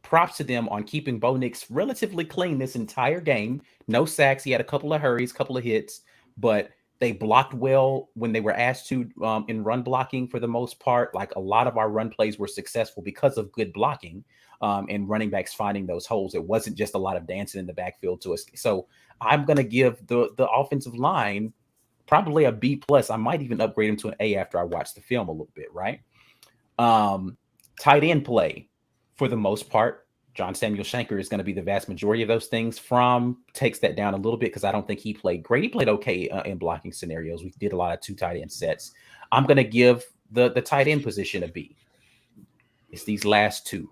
Props to them on keeping Bo Nix relatively clean this entire game. No sacks. He had a couple of hurries, couple of hits, but they blocked well when they were asked to in run blocking for the most part. Like, a lot of our run plays were successful because of good blocking and running backs finding those holes. It wasn't just a lot of dancing in the backfield to us. So I'm going to give the offensive line probably a B+. I might even upgrade him to an A after I watch the film a little bit, right? Tight end play, for the most part, John Samuel Shanker is going to be the vast majority of those things. Fromm takes that down a little bit because I don't think he played great. He played okay in blocking scenarios. We did a lot of 2 tight end sets. I'm going to give the tight end position a B. It's these last 2.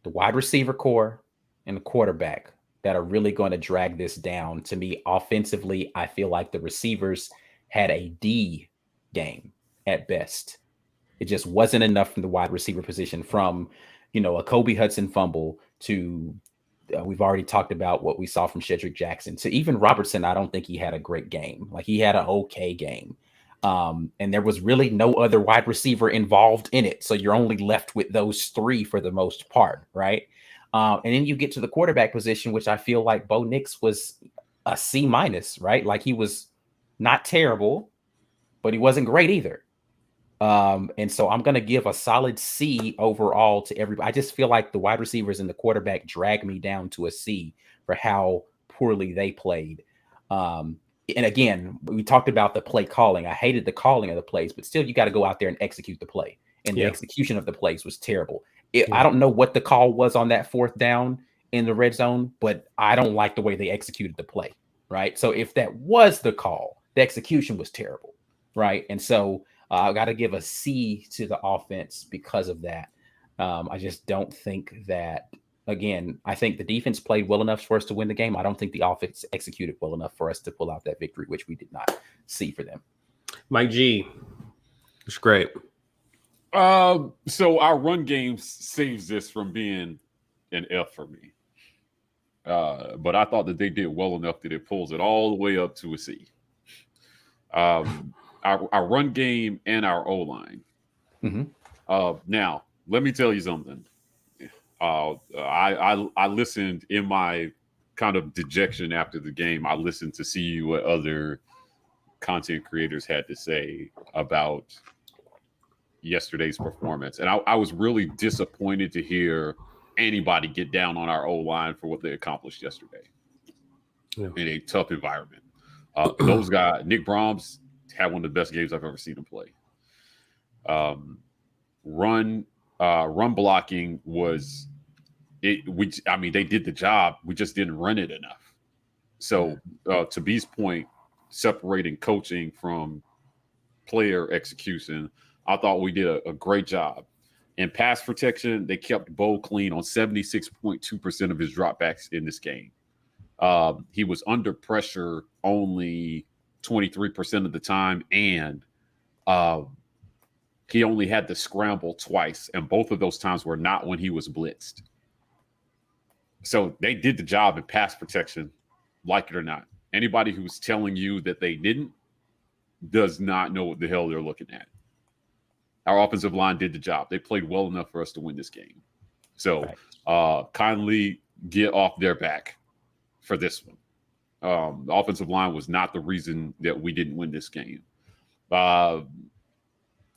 The wide receiver core and the quarterback that are really going to drag this down. To me, offensively, I feel like the receivers had a D game at best. It just wasn't enough from the wide receiver position, from, a Kobe Hudson fumble to we've already talked about what we saw from Shedrick Jackson to even Robertson. I don't think he had a great game. Like, he had an okay game. And there was really no other wide receiver involved in it. So you're only left with those 3 for the most part, right? And then you get to the quarterback position, which I feel like Bo Nix was a C-, right? Like, he was not terrible, but he wasn't great either. And so I'm going to give a solid C overall to everybody. I just feel like the wide receivers and the quarterback drag me down to a C for how poorly they played. And again, we talked about the play calling. I hated the calling of the plays, but still, you got to go out there and execute the play. And the execution of the plays was terrible. I don't know what the call was on that 4th down in the red zone, but I don't like the way they executed the play, right? So if that was the call, the execution was terrible, right? And so I got to give a C to the offense because of that. I just don't think that again, I think the defense played well enough for us to win the game. I don't think the offense executed well enough for us to pull out that victory, which we did not see for them. Mike G, it's great. So our run game saves this from being an F for me. But I thought that they did well enough that it pulls it all the way up to a C. Our run game and our O-line. Now, let me tell you something. I listened in my kind of dejection after the game. I listened to see what other content creators had to say about yesterday's performance. And I was really disappointed to hear anybody get down on our O-line for what they accomplished yesterday in a tough environment. Those guys, Nick Brahms had one of the best games I've ever seen him play. Run blocking was it. They did the job. We just didn't run it enough. So to B's point, separating coaching from player execution, I thought we did a great job. In pass protection, they kept Bo clean on 76.2% of his dropbacks in this game. He was under pressure only 23% of the time, and he only had to scramble twice, and both of those times were not when he was blitzed. So they did the job in pass protection, like it or not. Anybody who's telling you that they didn't does not know what the hell they're looking at. Our offensive line did the job. They played well enough for us to win this game. So kindly get off their back for this one. The offensive line was not the reason that we didn't win this game.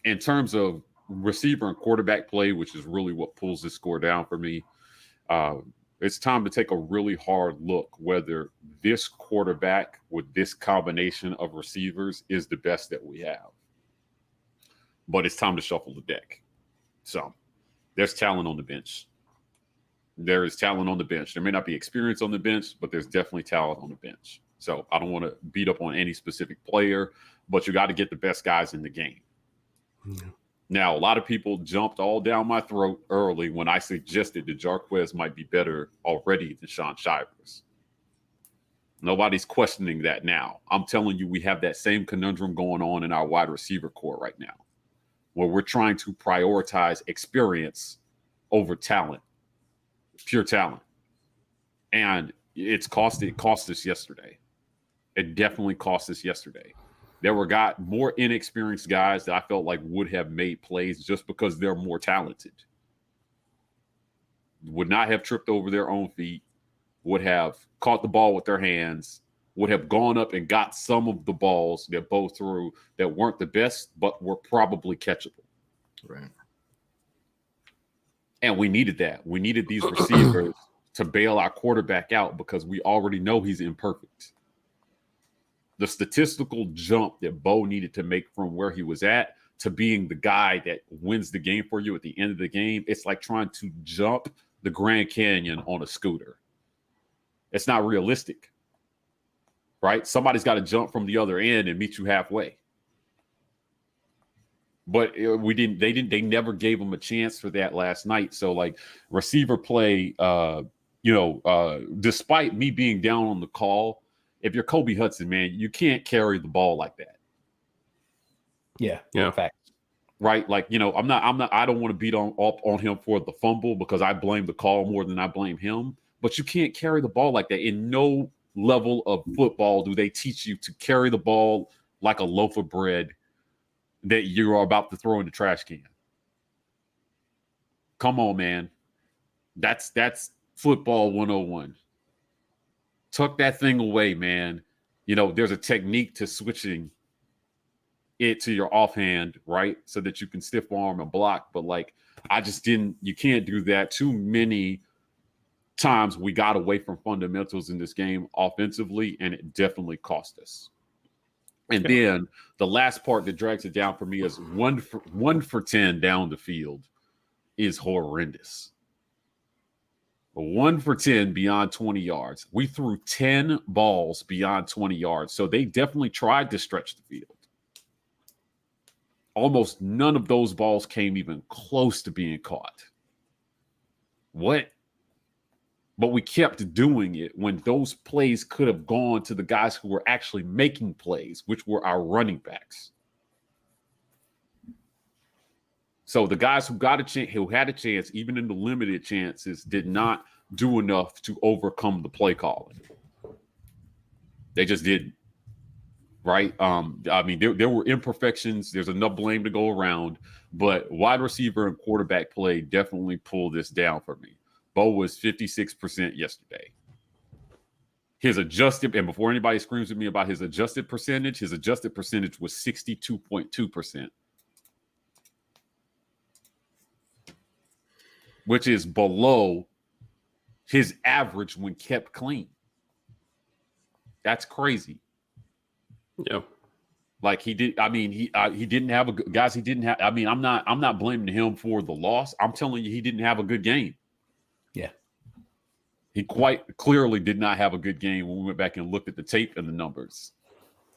In terms of receiver and quarterback play, which is really what pulls this score down for me, it's time to take a really hard look whether this quarterback with this combination of receivers is the best that we have. But it's time to shuffle the deck. So there's talent on the bench. There is talent on the bench. There may not be experience on the bench, but there's definitely talent on the bench. So I don't want to beat up on any specific player, but you got to get the best guys in the game. Yeah. Now, a lot of people jumped all down my throat early when I suggested that Jarquez might be better already than Sean Shivers. Nobody's questioning that now. I'm telling you, we have that same conundrum going on in our wide receiver core right now, where we're trying to prioritize experience over talent, pure talent. And it cost us yesterday. It definitely cost us yesterday. There were more inexperienced guys that I felt like would have made plays just because they're more talented. Would not have tripped over their own feet, would have caught the ball with their hands, would have gone up and got some of the balls that Bo threw that weren't the best, but were probably catchable. Right. And we needed that. We needed these receivers to bail our quarterback out because we already know he's imperfect. The statistical jump that Bo needed to make from where he was at to being the guy that wins the game for you at the end of the game, it's like trying to jump the Grand Canyon on a scooter. It's not realistic, right? Somebody's got to jump from the other end and meet you halfway. But they never gave him a chance for that last night. So like receiver play, despite me being down on the call, if you're Kobe Hudson, man, you can't carry the ball like that. Yeah. Fact. Right. Like, I don't want to beat on him for the fumble because I blame the call more than I blame him. But you can't carry the ball like that. In no level of football do they teach you to carry the ball like a loaf of bread that you are about to throw in the trash can. Come on, man. That's football 101. Tuck that thing away, man. There's a technique to switching it to your offhand, right? So that you can stiff arm and block. But you can't do that. Too many times we got away from fundamentals in this game offensively, and it definitely cost us. And then the last part that drags it down for me is 1 for 10 down the field is horrendous. 1 for 10 beyond 20 yards. We threw 10 balls beyond 20 yards. So they definitely tried to stretch the field. Almost none of those balls came even close to being caught. What But we kept doing it when those plays could have gone to the guys who were actually making plays, which were our running backs. So the guys who got a chance, who had a chance, even in the limited chances, did not do enough to overcome the play calling. They just didn't. Right? I mean, there were imperfections. There's enough blame to go around, but wide receiver and quarterback play definitely pulled this down for me. Bo was 56% yesterday. His adjusted, and before anybody screams at me about his adjusted percentage was 62.2%, which is below his average when kept clean. That's crazy. Yeah. Like he did. I mean, he didn't have a good guys. He didn't have. I mean, I'm not blaming him for the loss. I'm telling you, he didn't have a good game. Yeah. He quite clearly did not have a good game when we went back and looked at the tape and the numbers.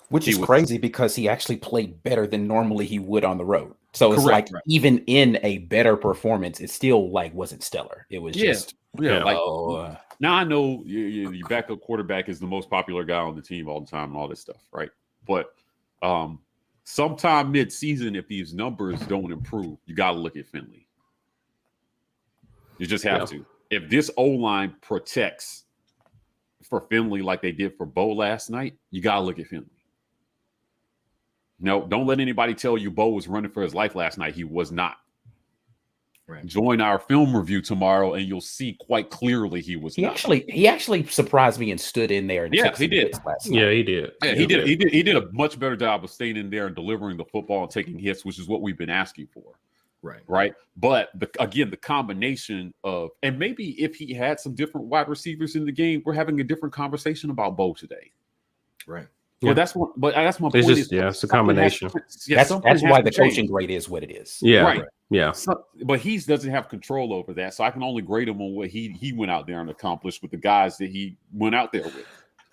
Which is crazy because he actually played better than normally he would on the road. So it's Correct, like even in a better performance, it still like wasn't stellar. It was just like now I know your backup quarterback is the most popular guy on the team all the time and all this stuff, right? But sometime mid-season, if these numbers don't improve, you got to look at Finley. You just have to. If this O-line protects for Finley like they did for Bo last night, you got to look at Finley. No, don't let anybody tell you Bo was running for his life last night. He was not. Right. Join our film review tomorrow, and you'll see quite clearly he was. He actually surprised me and stood in there. And he did. Yeah, he did. Yeah, he did. He did a much better job of staying in there and delivering the football and taking hits, which is what we've been asking for. Right. But again, the combination of, and maybe if he had some different wide receivers in the game, we're having a different conversation about Bo today. Right. Yeah, that's what. But that's my point. It's a combination. That's why the coaching grade is what it is. Yeah. Right. Yeah. So, but he doesn't have control over that, so I can only grade him on what he went out there and accomplished with the guys that he went out there with.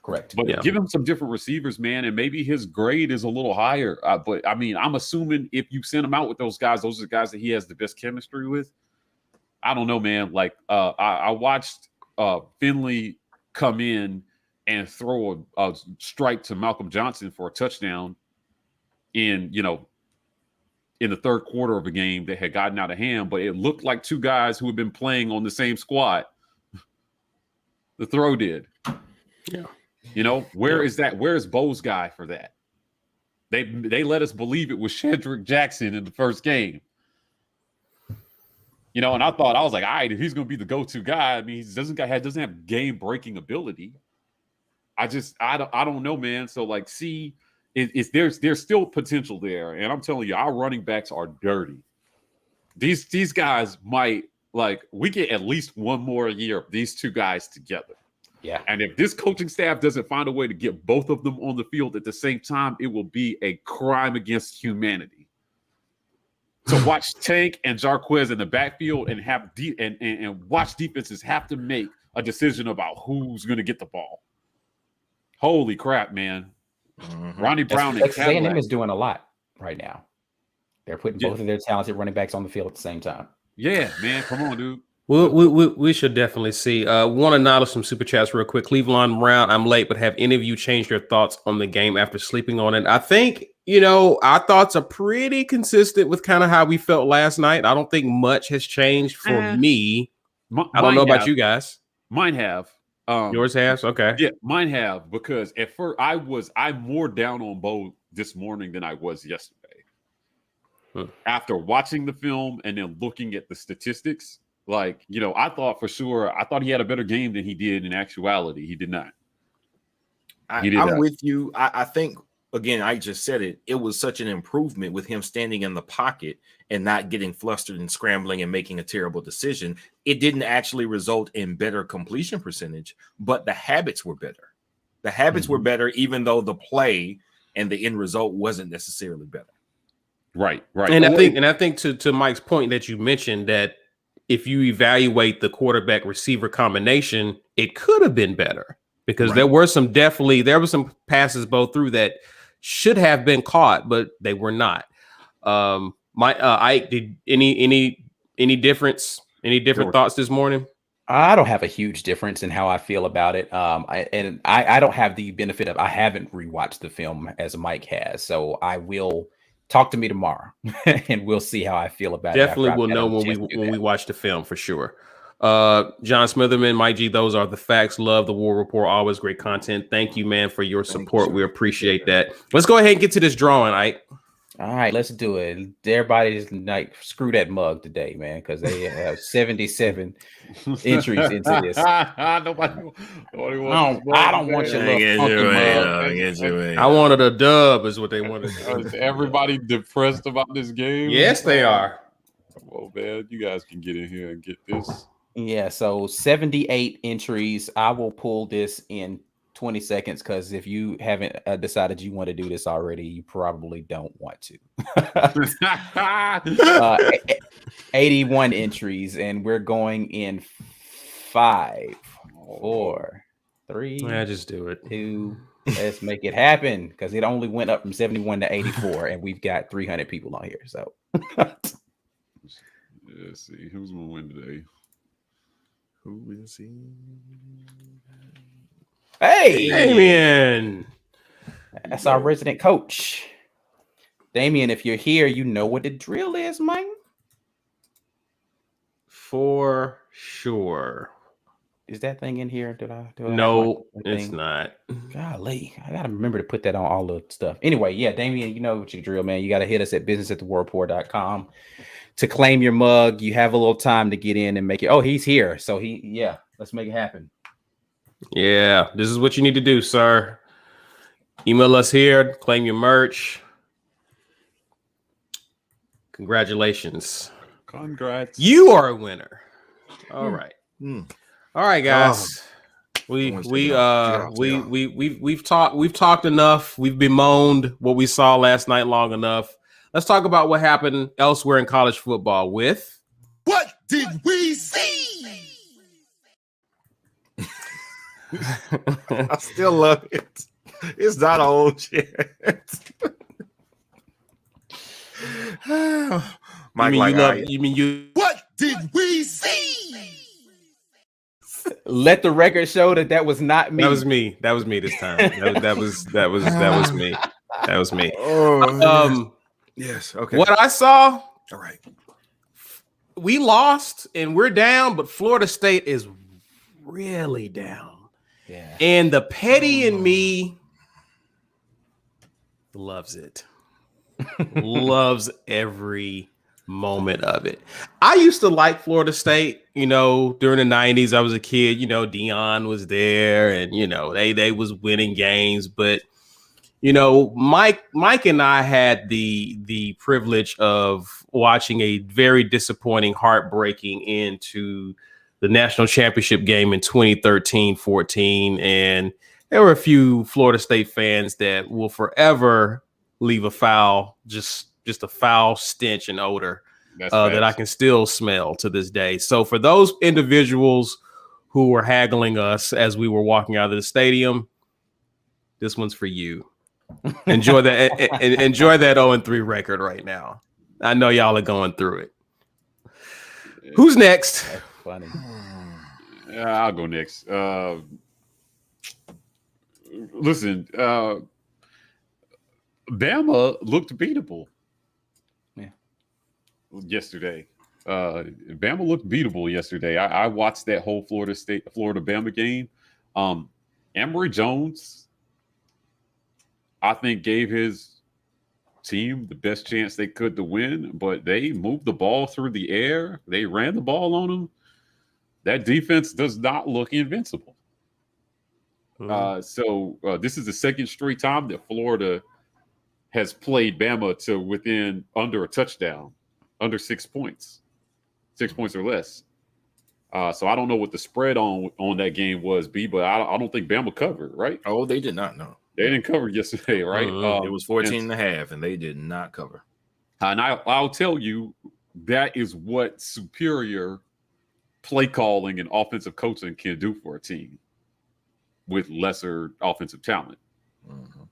Correct. But give him some different receivers, man, and maybe his grade is a little higher. But I mean, I'm assuming if you send him out with those are the guys that he has the best chemistry with. I don't know, man. Like I watched Finley come in and throw a strike to Malcolm Johnson for a touchdown in the third quarter of a game that had gotten out of hand, but it looked like two guys who had been playing on the same squad. The throw did. Yeah. Where is that? Where is Bo's guy for that? They let us believe it was Shedrick Jackson in the first game. And I was like, all right, if he's going to be the go-to guy, I mean, he doesn't have game-breaking ability. I don't know, man. So like, there's still potential there, and I'm telling you, our running backs are dirty. These guys might we get at least one more year of these two guys together. Yeah. And if this coaching staff doesn't find a way to get both of them on the field at the same time, it will be a crime against humanity. To watch Tank and Jarquez in the backfield and have and watch defenses have to make a decision about who's going to get the ball. Holy crap, man. Mm-hmm. Ronnie Brown and A&M is doing a lot right now. They're putting both of their talented running backs on the field at the same time. Yeah, man. Come on, dude. We should definitely see. Want to acknowledge some super chats real quick. Cleveland Brown, I'm late, but have any of you changed your thoughts on the game after sleeping on it? I think, our thoughts are pretty consistent with kind of how we felt last night. I don't think much has changed for me. I don't know about you guys. Mine have. Yours has? Okay. Yeah, mine have, because at first I'm more down on Bo this morning than I was yesterday. After watching the film and then looking at the statistics, I thought he had a better game than he did in actuality. He did not. I'm with you. I think, again, I just said it. It was such an improvement with him standing in the pocket and not getting flustered and scrambling and making a terrible decision. It didn't actually result in better completion percentage, but the habits were better. The habits were better, even though the play and the end result wasn't necessarily better. Right. And I think to Mike's point that you mentioned, that if you evaluate the quarterback receiver combination, it could have been better, because there were some passes both through that should have been caught, but they were not. Ike, did any difference? Any different thoughts this morning? I don't have a huge difference in how I feel about it. I don't have the benefit of I haven't rewatched the film as Mike has, so I will talk to me tomorrow and we'll see how I feel about it after Definitely I've will had know a when chance to do we that. watch the film for sure. John Smitherman, Mike G, those are the facts. Love the War Report. Always great content. Thank you, man, for your support. We appreciate that. Let's go ahead and get to this drawing, Ike. All right, let's do it. Everybody's like, screw that mug today, man, because they have 77 entries into this. Nobody I don't want your little funky mug. I wanted a dub, is what they wanted. Is everybody depressed about this game? Yes, they are. Well, man, you guys can get in here and get this. Yeah, so 78 entries. I will pull this in 20 seconds because if you haven't decided you want to do this already, you probably don't want to. 81 entries, and we're going in 5, 4, 3. Yeah, just do it. 2. Let's make it happen because it only went up from 71 to 84, and we've got 300 people on here. So let's see who's gonna win today. Who will see? hey, Damien. that's our resident coach. Damien, if you're here, you know what the drill is, man. For sure. Is that thing in here? Do I No, have my it's thing? not. Golly, I gotta remember to put that on all the stuff. Anyway, yeah, Damien, you know what your drill, man. You gotta hit us at business@thewarreport.com to claim your mug. You have a little time to get in and make it. Oh, he's here. So let's make it happen. Yeah, this is what you need to do, sir. Email us here, claim your merch. Congratulations. Congrats. You are a winner. All right. All right, guys. We've talked enough. We've bemoaned what we saw last night long enough. Let's talk about what happened elsewhere in college football with What did we see? I still love it. It's not old shit. Mike, What did we see? Let the record show that was not me. That was me. That was me this time. That was me. That was me. Yes. Okay. What I saw, All right. we lost and we're down, but Florida State is really down. Yeah. And the petty in me loves it. Loves every moment of it. I used to like Florida State, during the 90s. I was a kid, Deion was there and, they was winning games. But, Mike and I had the privilege of watching a very disappointing, heartbreaking end to the national championship game in 2013-14. And there were a few Florida State fans that will forever leave a foul, just a foul stench and odor that I can still smell to this day. So for those individuals who were haggling us as we were walking out of the stadium, this one's for you. Enjoy that. Enjoy that 0-3 record right now. I know y'all are going through it. Who's next? That's funny. I'll go next. Listen, Bama looked beatable. Yeah. Yesterday. Bama looked beatable yesterday. I watched that whole Florida Bama game. Emory Jones, I think, gave his team the best chance they could to win, but they moved the ball through the air. They ran the ball on them. That defense does not look invincible. So this is the second straight time that Florida has played Bama to within under a touchdown, under 6 points, 6 points or less. So I don't know what the spread on that game was, but I don't think Bama covered, right? Oh, they did not know. They didn't cover yesterday, right? It was 14.5, and they did not cover. And I'll tell you, that is what superior play calling and offensive coaching can do for a team with lesser offensive talent. Mm-hmm.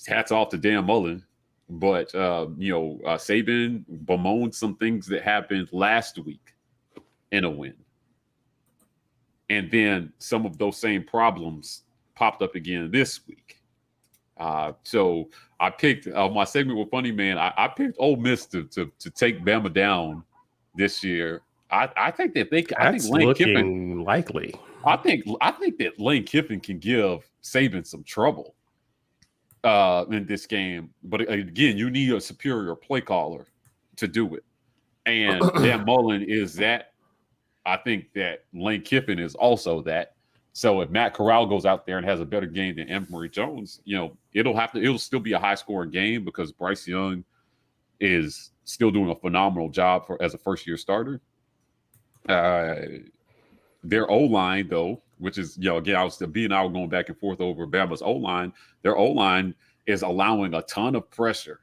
Hats off to Dan Mullen, but Saban bemoaned some things that happened last week in a win. And then some of those same problems popped up again this week. So I picked my segment with Funny Man. I picked Ole Miss to take Bama down this year. I think that I think Lane Kiffin likely. I think that Lane Kiffin can give Saban some trouble in this game. But again, you need a superior play caller to do it. And Dan Mullen is that. I think that Lane Kiffin is also that. So if Matt Corral goes out there and has a better game than Emory Jones, it'll still be a high scoring game because Bryce Young is still doing a phenomenal job as a first year starter. Their O-line, though, which is, again, B and I were going back and forth over Bama's O-line. Their O-line is allowing a ton of pressure.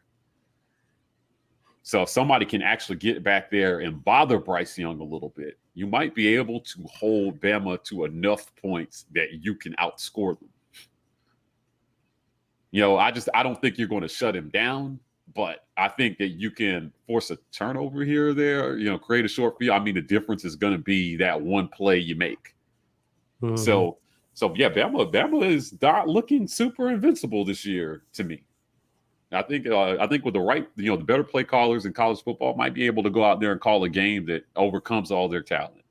So if somebody can actually get back there and bother Bryce Young a little bit, you might be able to hold Bama to enough points that you can outscore them. I don't think you're going to shut him down, but I think that you can force a turnover here or there, create a short field. I mean, the difference is going to be that one play you make. Mm-hmm. So yeah, Bama is not looking super invincible this year to me. I think with the right, the better play callers in college football might be able to go out there and call a game that overcomes all their talent.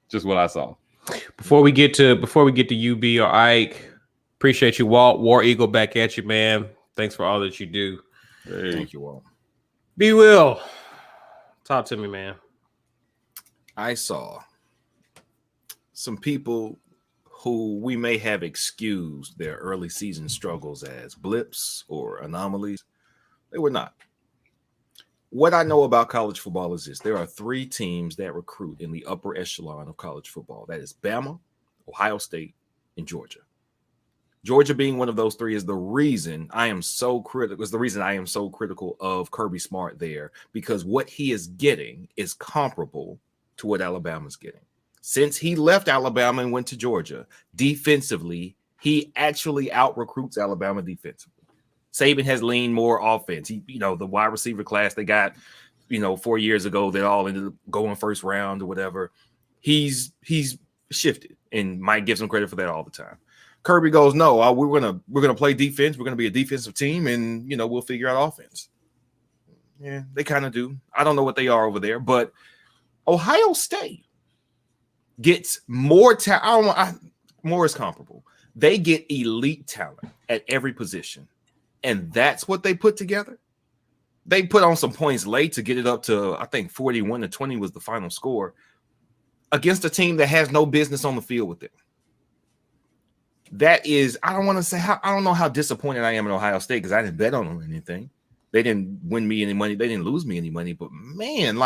Just what I saw. Before we get to UB or Ike, appreciate you, Walt. War Eagle back at you, man. Thanks for all that you do. Hey. Thank you, Walt. B. Will, talk to me, man. I saw some people who we may have excused their early season struggles as blips or anomalies. They were not. What I know about college football is this. There are 3 teams that recruit in the upper echelon of college football. That is Bama, Ohio State, and Georgia. Georgia being one of those 3 is the reason I am so critical. Is the reason I am so critical of Kirby Smart there, because what he is getting is comparable to what Alabama's getting. Since he left Alabama and went to Georgia, defensively, he actually out-recruits Alabama defensively. Saban has leaned more offense. The wide receiver class they got, 4 years ago, they all ended up going first round or whatever. He's shifted, and Mike gives him credit for that all the time. Kirby goes, no, we're gonna play defense. We're gonna be a defensive team, and we'll figure out offense. Yeah, they kind of do. I don't know what they are over there, but Ohio State gets more talent. More is comparable. They get elite talent at every position, and that's what they put together. They put on some points late to get it up to, I think 41-20 was the final score against a team that has no business on the field with them. That is, I don't know how disappointed I am in Ohio State because I didn't bet on them or anything. They didn't win me any money. They didn't lose me any money. But man,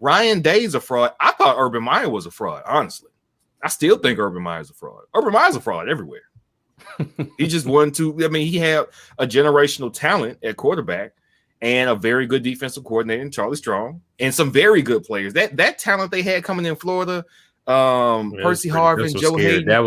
Ryan Day's a fraud. I thought Urban Meyer was a fraud, honestly. I still think Urban Meyer's a fraud. Urban Meyer's a fraud everywhere. He just he had a generational talent at quarterback and a very good defensive coordinator in Charlie Strong and some very good players. That talent they had coming in Florida, Percy Harvin, Joe Hayden. That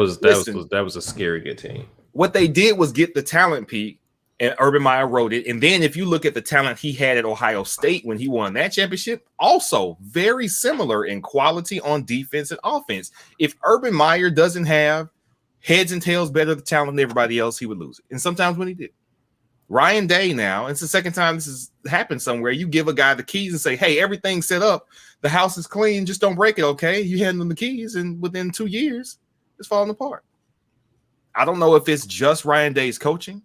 was a scary good team. What they did was get the talent peak, and Urban Meyer wrote it. And then if you look at the talent he had at Ohio State when he won that championship, also very similar in quality on defense and offense. If Urban Meyer doesn't have heads and tails better talent than everybody else, he would lose it. And sometimes when he did. Ryan Day now, it's the second time this has happened somewhere. You give a guy the keys and say, hey, everything's set up. The house is clean. Just don't break it, okay? You hand them the keys, and within 2 years, it's falling apart. I don't know if it's just Ryan Day's coaching.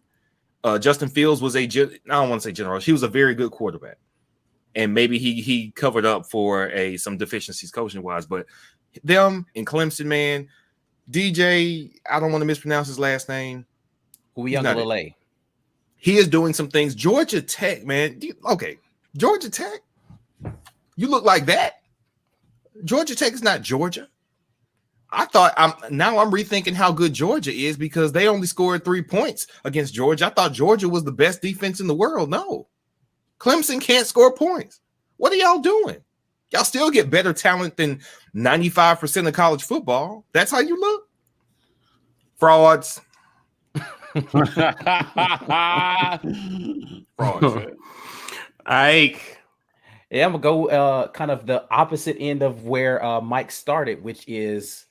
Justin Fields was I don't want to say general. He was a very good quarterback. And maybe he covered up for some deficiencies coaching-wise. But them and Clemson, man, DJ, I don't want to mispronounce his last name. Uyunglele. He is doing some things. Georgia Tech, man. Okay, Georgia Tech. You look like that. Georgia Tech is not Georgia. I'm rethinking how good Georgia is because they only scored 3 points against Georgia. I thought Georgia was the best defense in the world. No, Clemson can't score points. What are y'all doing? Y'all still get better talent than 95% of college football. That's how you look. Frauds. Frauds. Ike. Yeah, I'm gonna go kind of the opposite end of where Mike started, which is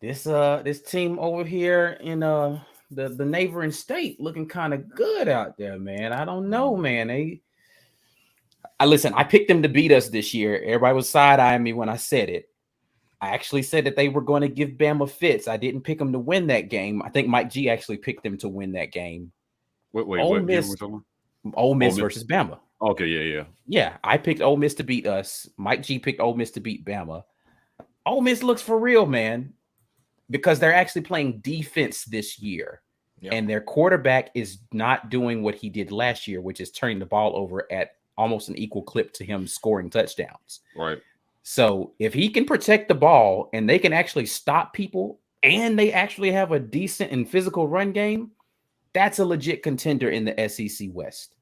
this team over here in the neighboring state looking kind of good out there, man. I don't know, man. I picked them to beat us this year. Everybody was side-eyeing me when I said it. I actually said that they were going to give Bama fits. I didn't pick them to win that game. I think Mike G actually picked them to win that game. Wait, Ole what Miss, game was on? Ole Miss versus Bama. Okay, yeah. Yeah, I picked Ole Miss to beat us. Mike G picked Ole Miss to beat Bama. Ole Miss looks for real, man, because they're actually playing defense this year. Yep. And their quarterback is not doing what he did last year, which is turning the ball over at almost an equal clip to him scoring touchdowns. Right. So if he can protect the ball and they can actually stop people and they actually have a decent and physical run game, that's a legit contender in the SEC West.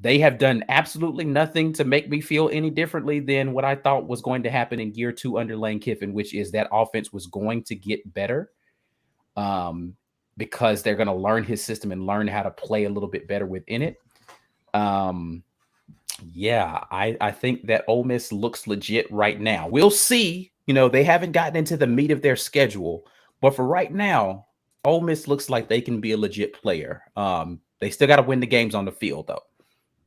They have done absolutely nothing to make me feel any differently than what I thought was going to happen in year 2 under Lane Kiffin, which is that offense was going to get better because they're going to learn his system and learn how to play a little bit better within it. Yeah, I think that Ole Miss looks legit right now. We'll see. You know, they haven't gotten into the meat of their schedule, but for right now, Ole Miss looks like they can be a legit player. They still got to win the games on the field, though.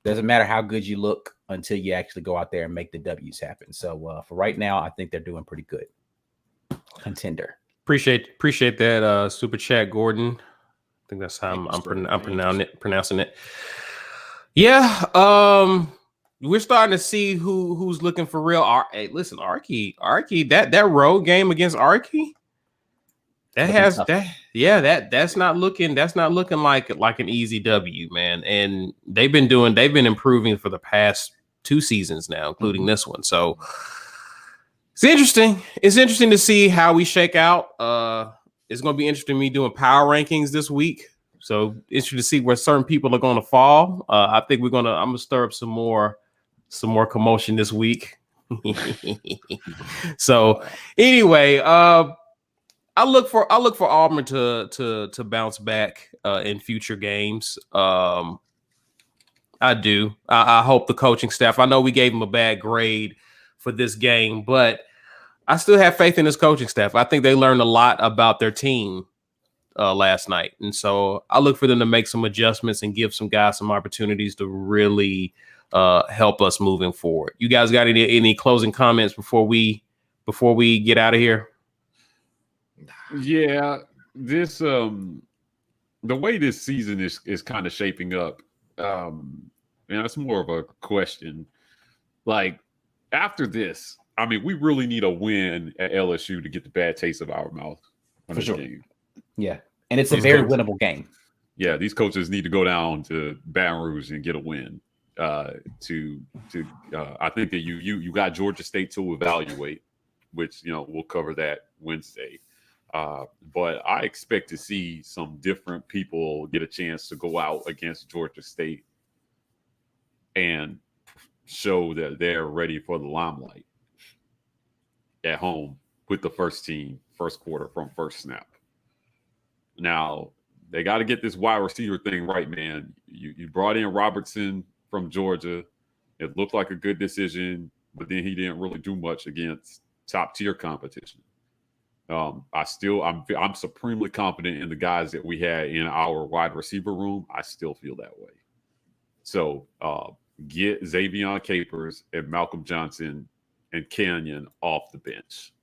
Doesn't matter how good you look until you actually go out there and make the W's happen. So for right now, I think they're doing pretty good. Contender. Appreciate that super chat, Gordon. I think that's how I'm pronouncing it. Yeah, we're starting to see who's looking for real. Hey, listen, Archie, that road game against Archie, that's not looking like an easy W, man. And they've been improving for the past 2 seasons now, including this one. So it's interesting. It's interesting to see how we shake out. It's going to be interesting me doing power rankings this week. So interesting to see where certain people are going to fall. I think I'm gonna stir up some more commotion this week. So anyway, I look for Auburn to bounce back in future games. I do. I hope the coaching staff. I know we gave them a bad grade for this game, but I still have faith in this coaching staff. I think they learned a lot about their team last night, and so I look for them to make some adjustments and give some guys some opportunities to really help us moving forward. You guys got any closing comments before we get out of here? Yeah, this the way this season is kind of shaping up. It's more of a question. Like after this, I mean, we really need a win at LSU to get the bad taste of our mouth on this game. Yeah, and it's a very winnable game. Yeah, these coaches need to go down to Baton Rouge and get a win. I think that you got Georgia State to evaluate, which we'll cover that Wednesday. But I expect to see some different people get a chance to go out against Georgia State and show that they're ready for the limelight at home with the first team, first quarter from first snap. Now, they got to get this wide receiver thing right, man. You brought in Robertson from Georgia. It looked like a good decision, but then he didn't really do much against top-tier competition. I'm supremely confident in the guys that we had in our wide receiver room. I still feel that way. So get Xavion Capers and Malcolm Johnson and Canyon off the bench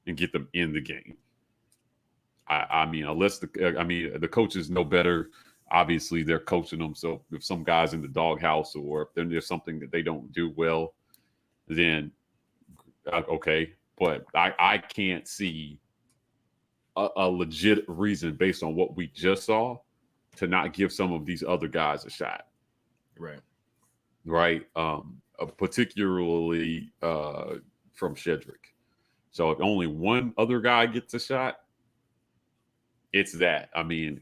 and get them in the game. The coaches know better. Obviously, they're coaching them. So if some guys in the doghouse or if there's something that they don't do well, then okay. But I can't see a legit reason based on what we just saw to not give some of these other guys a shot. Right. Particularly from Shedrick. So if only one other guy gets a shot, it's that. I mean,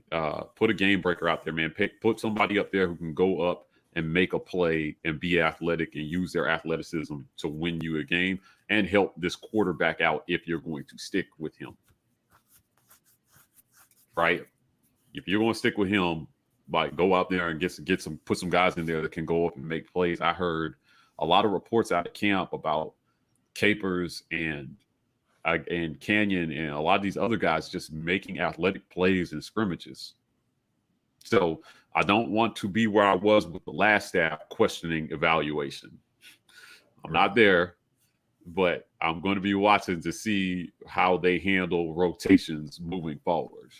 put a game breaker out there, man. Put somebody up there who can go up and make a play and be athletic and use their athleticism to win you a game and help this quarterback out if you're going to stick with him. Right? If you're going to stick with him, like go out there and put some guys in there that can go up and make plays. I heard a lot of reports out of camp about Capers and Canyon and a lot of these other guys just making athletic plays in scrimmages. So I don't want to be where I was with the last staff questioning evaluation. I'm not there, but I'm going to be watching to see how they handle rotations moving forward,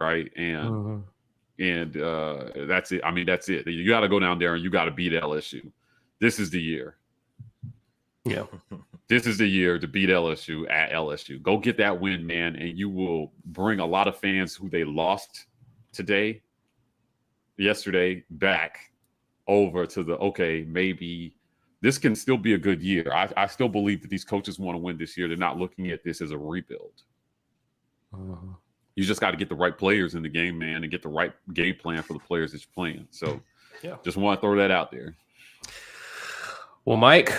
right? And that's it. I mean, that's it. You got to go down there and you got to beat LSU. This is the year. Yeah. This is the year to beat LSU at LSU. Go get that win, man, and you will bring a lot of fans who they lost yesterday, back over to maybe this can still be a good year. I still believe that these coaches want to win this year. They're not looking at this as a rebuild. You just got to get the right players in the game, man, and get the right game plan for the players that you're playing. So just want to throw that out there. Well, Mike,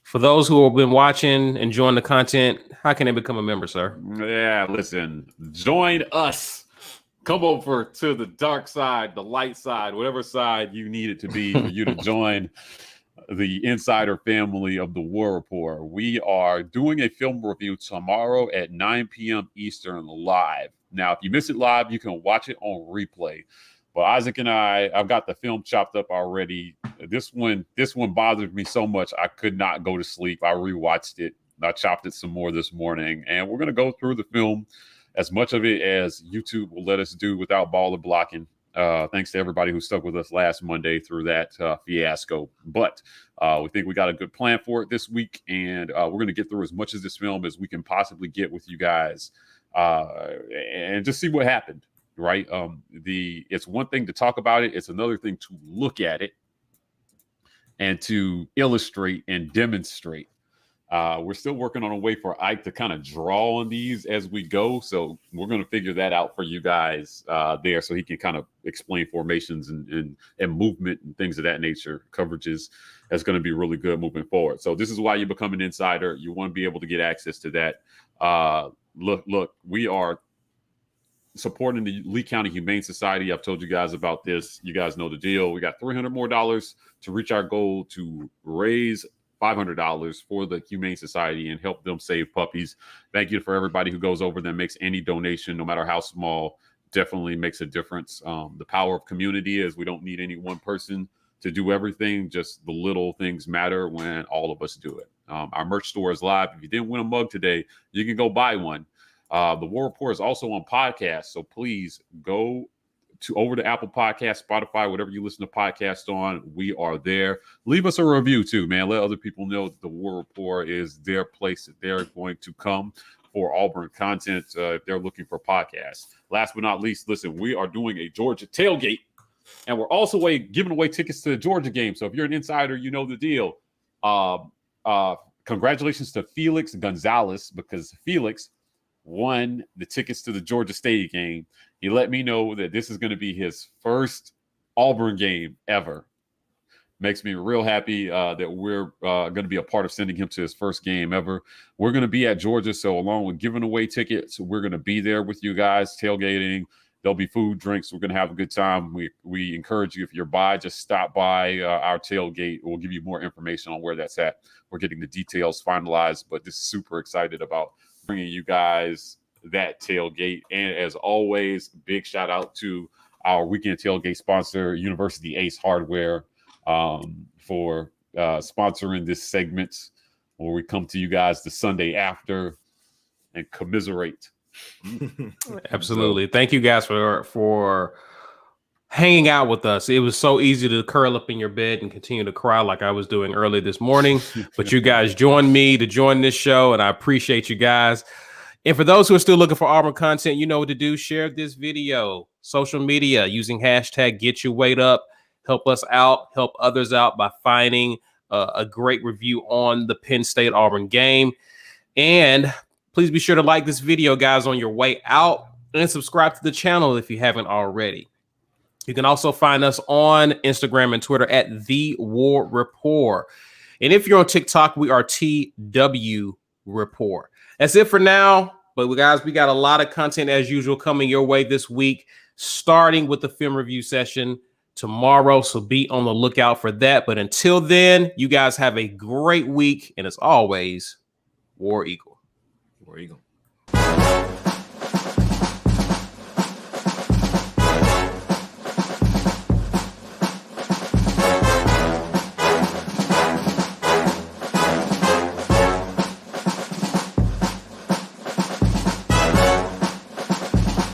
for those who have been watching, enjoying the content, how can they become a member, sir? Yeah, listen, join us. Come over to the dark side, the light side, whatever side you need it to be for you to join the insider family of the War Rapport. We are doing a film review tomorrow at 9 p.m. Eastern live. Now, if you miss it live, you can watch it on replay. But Isaac and I've got the film chopped up already. This one bothered me so much I could not go to sleep. I rewatched it. I chopped it some more this morning, and we're going to go through the film, as much of it as YouTube will let us do without baller blocking. Thanks to everybody who stuck with us last Monday through that fiasco. But we think we got a good plan for it this week, and we're going to get through as much of this film as we can possibly get with you guys, and just see what happened. Right. It's one thing to talk about it. It's another thing to look at it and to illustrate and demonstrate. We're still working on a way for Ike to kind of draw on these as we go. So we're going to figure that out for you guys there, so he can kind of explain formations and movement and things of that nature. Coverages. That's going to be really good moving forward. So this is why you become an insider. You want to be able to get access to that. Look, we are supporting the Lee County Humane Society. I've told you guys about this. You guys know the deal. We got $300 more to reach our goal to raise $500 for the Humane Society and help them save puppies. Thank you for everybody who goes over there, makes any donation, no matter how small, definitely makes a difference. The power of community is we don't need any one person to do everything. Just the little things matter when all of us do it. Our merch store is live. If you didn't win a mug today, you can go buy one. The War Rapport is also on podcast, so please go over to Apple Podcasts, Spotify, whatever you listen to podcasts on. We are there. Leave us a review too, man. Let other people know that the War Rapport is their place that they're going to come for Auburn content if they're looking for podcasts. Last but not least, listen, we are doing a Georgia tailgate, and we're also giving away tickets to the Georgia game. So if you're an insider, you know the deal. Congratulations to Felix Gonzalez, because Felix won the tickets to the Georgia State game. He let me know that this is going to be his first Auburn game ever. Makes me real happy that we're going to be a part of sending him to his first game ever. We're going to be at Georgia, so along with giving away tickets, we're going to be there with you guys, tailgating. There'll be food, drinks. We're going to have a good time. We encourage you, if you're by, just stop by our tailgate. We'll give you more information on where that's at. We're getting the details finalized, but just super excited about bringing you guys that tailgate. And as always, big shout out to our weekend tailgate sponsor, University Ace Hardware, for sponsoring this segment where we come to you guys the Sunday after and commiserate. Absolutely. Thank you guys for hanging out with us. It was so easy to curl up in your bed and continue to cry like I was doing early this morning, but you guys joined me to join this show, and I appreciate you guys. And for those who are still looking for Auburn content, you know what to do. Share this video, social media, using hashtag Get Your Weight Up. Help us out, help others out by finding a great review on the Penn State Auburn game. And please be sure to like this video, guys, on your way out, and subscribe to the channel if you haven't already. You can also find us on Instagram and Twitter at The War Rapport. And if you're on TikTok, we are TW Rapport. That's it for now. But guys, we got a lot of content as usual coming your way this week. starting with the film review session tomorrow. So be on the lookout for that. But until then, you guys have a great week. And as always, War Eagle. War Eagle.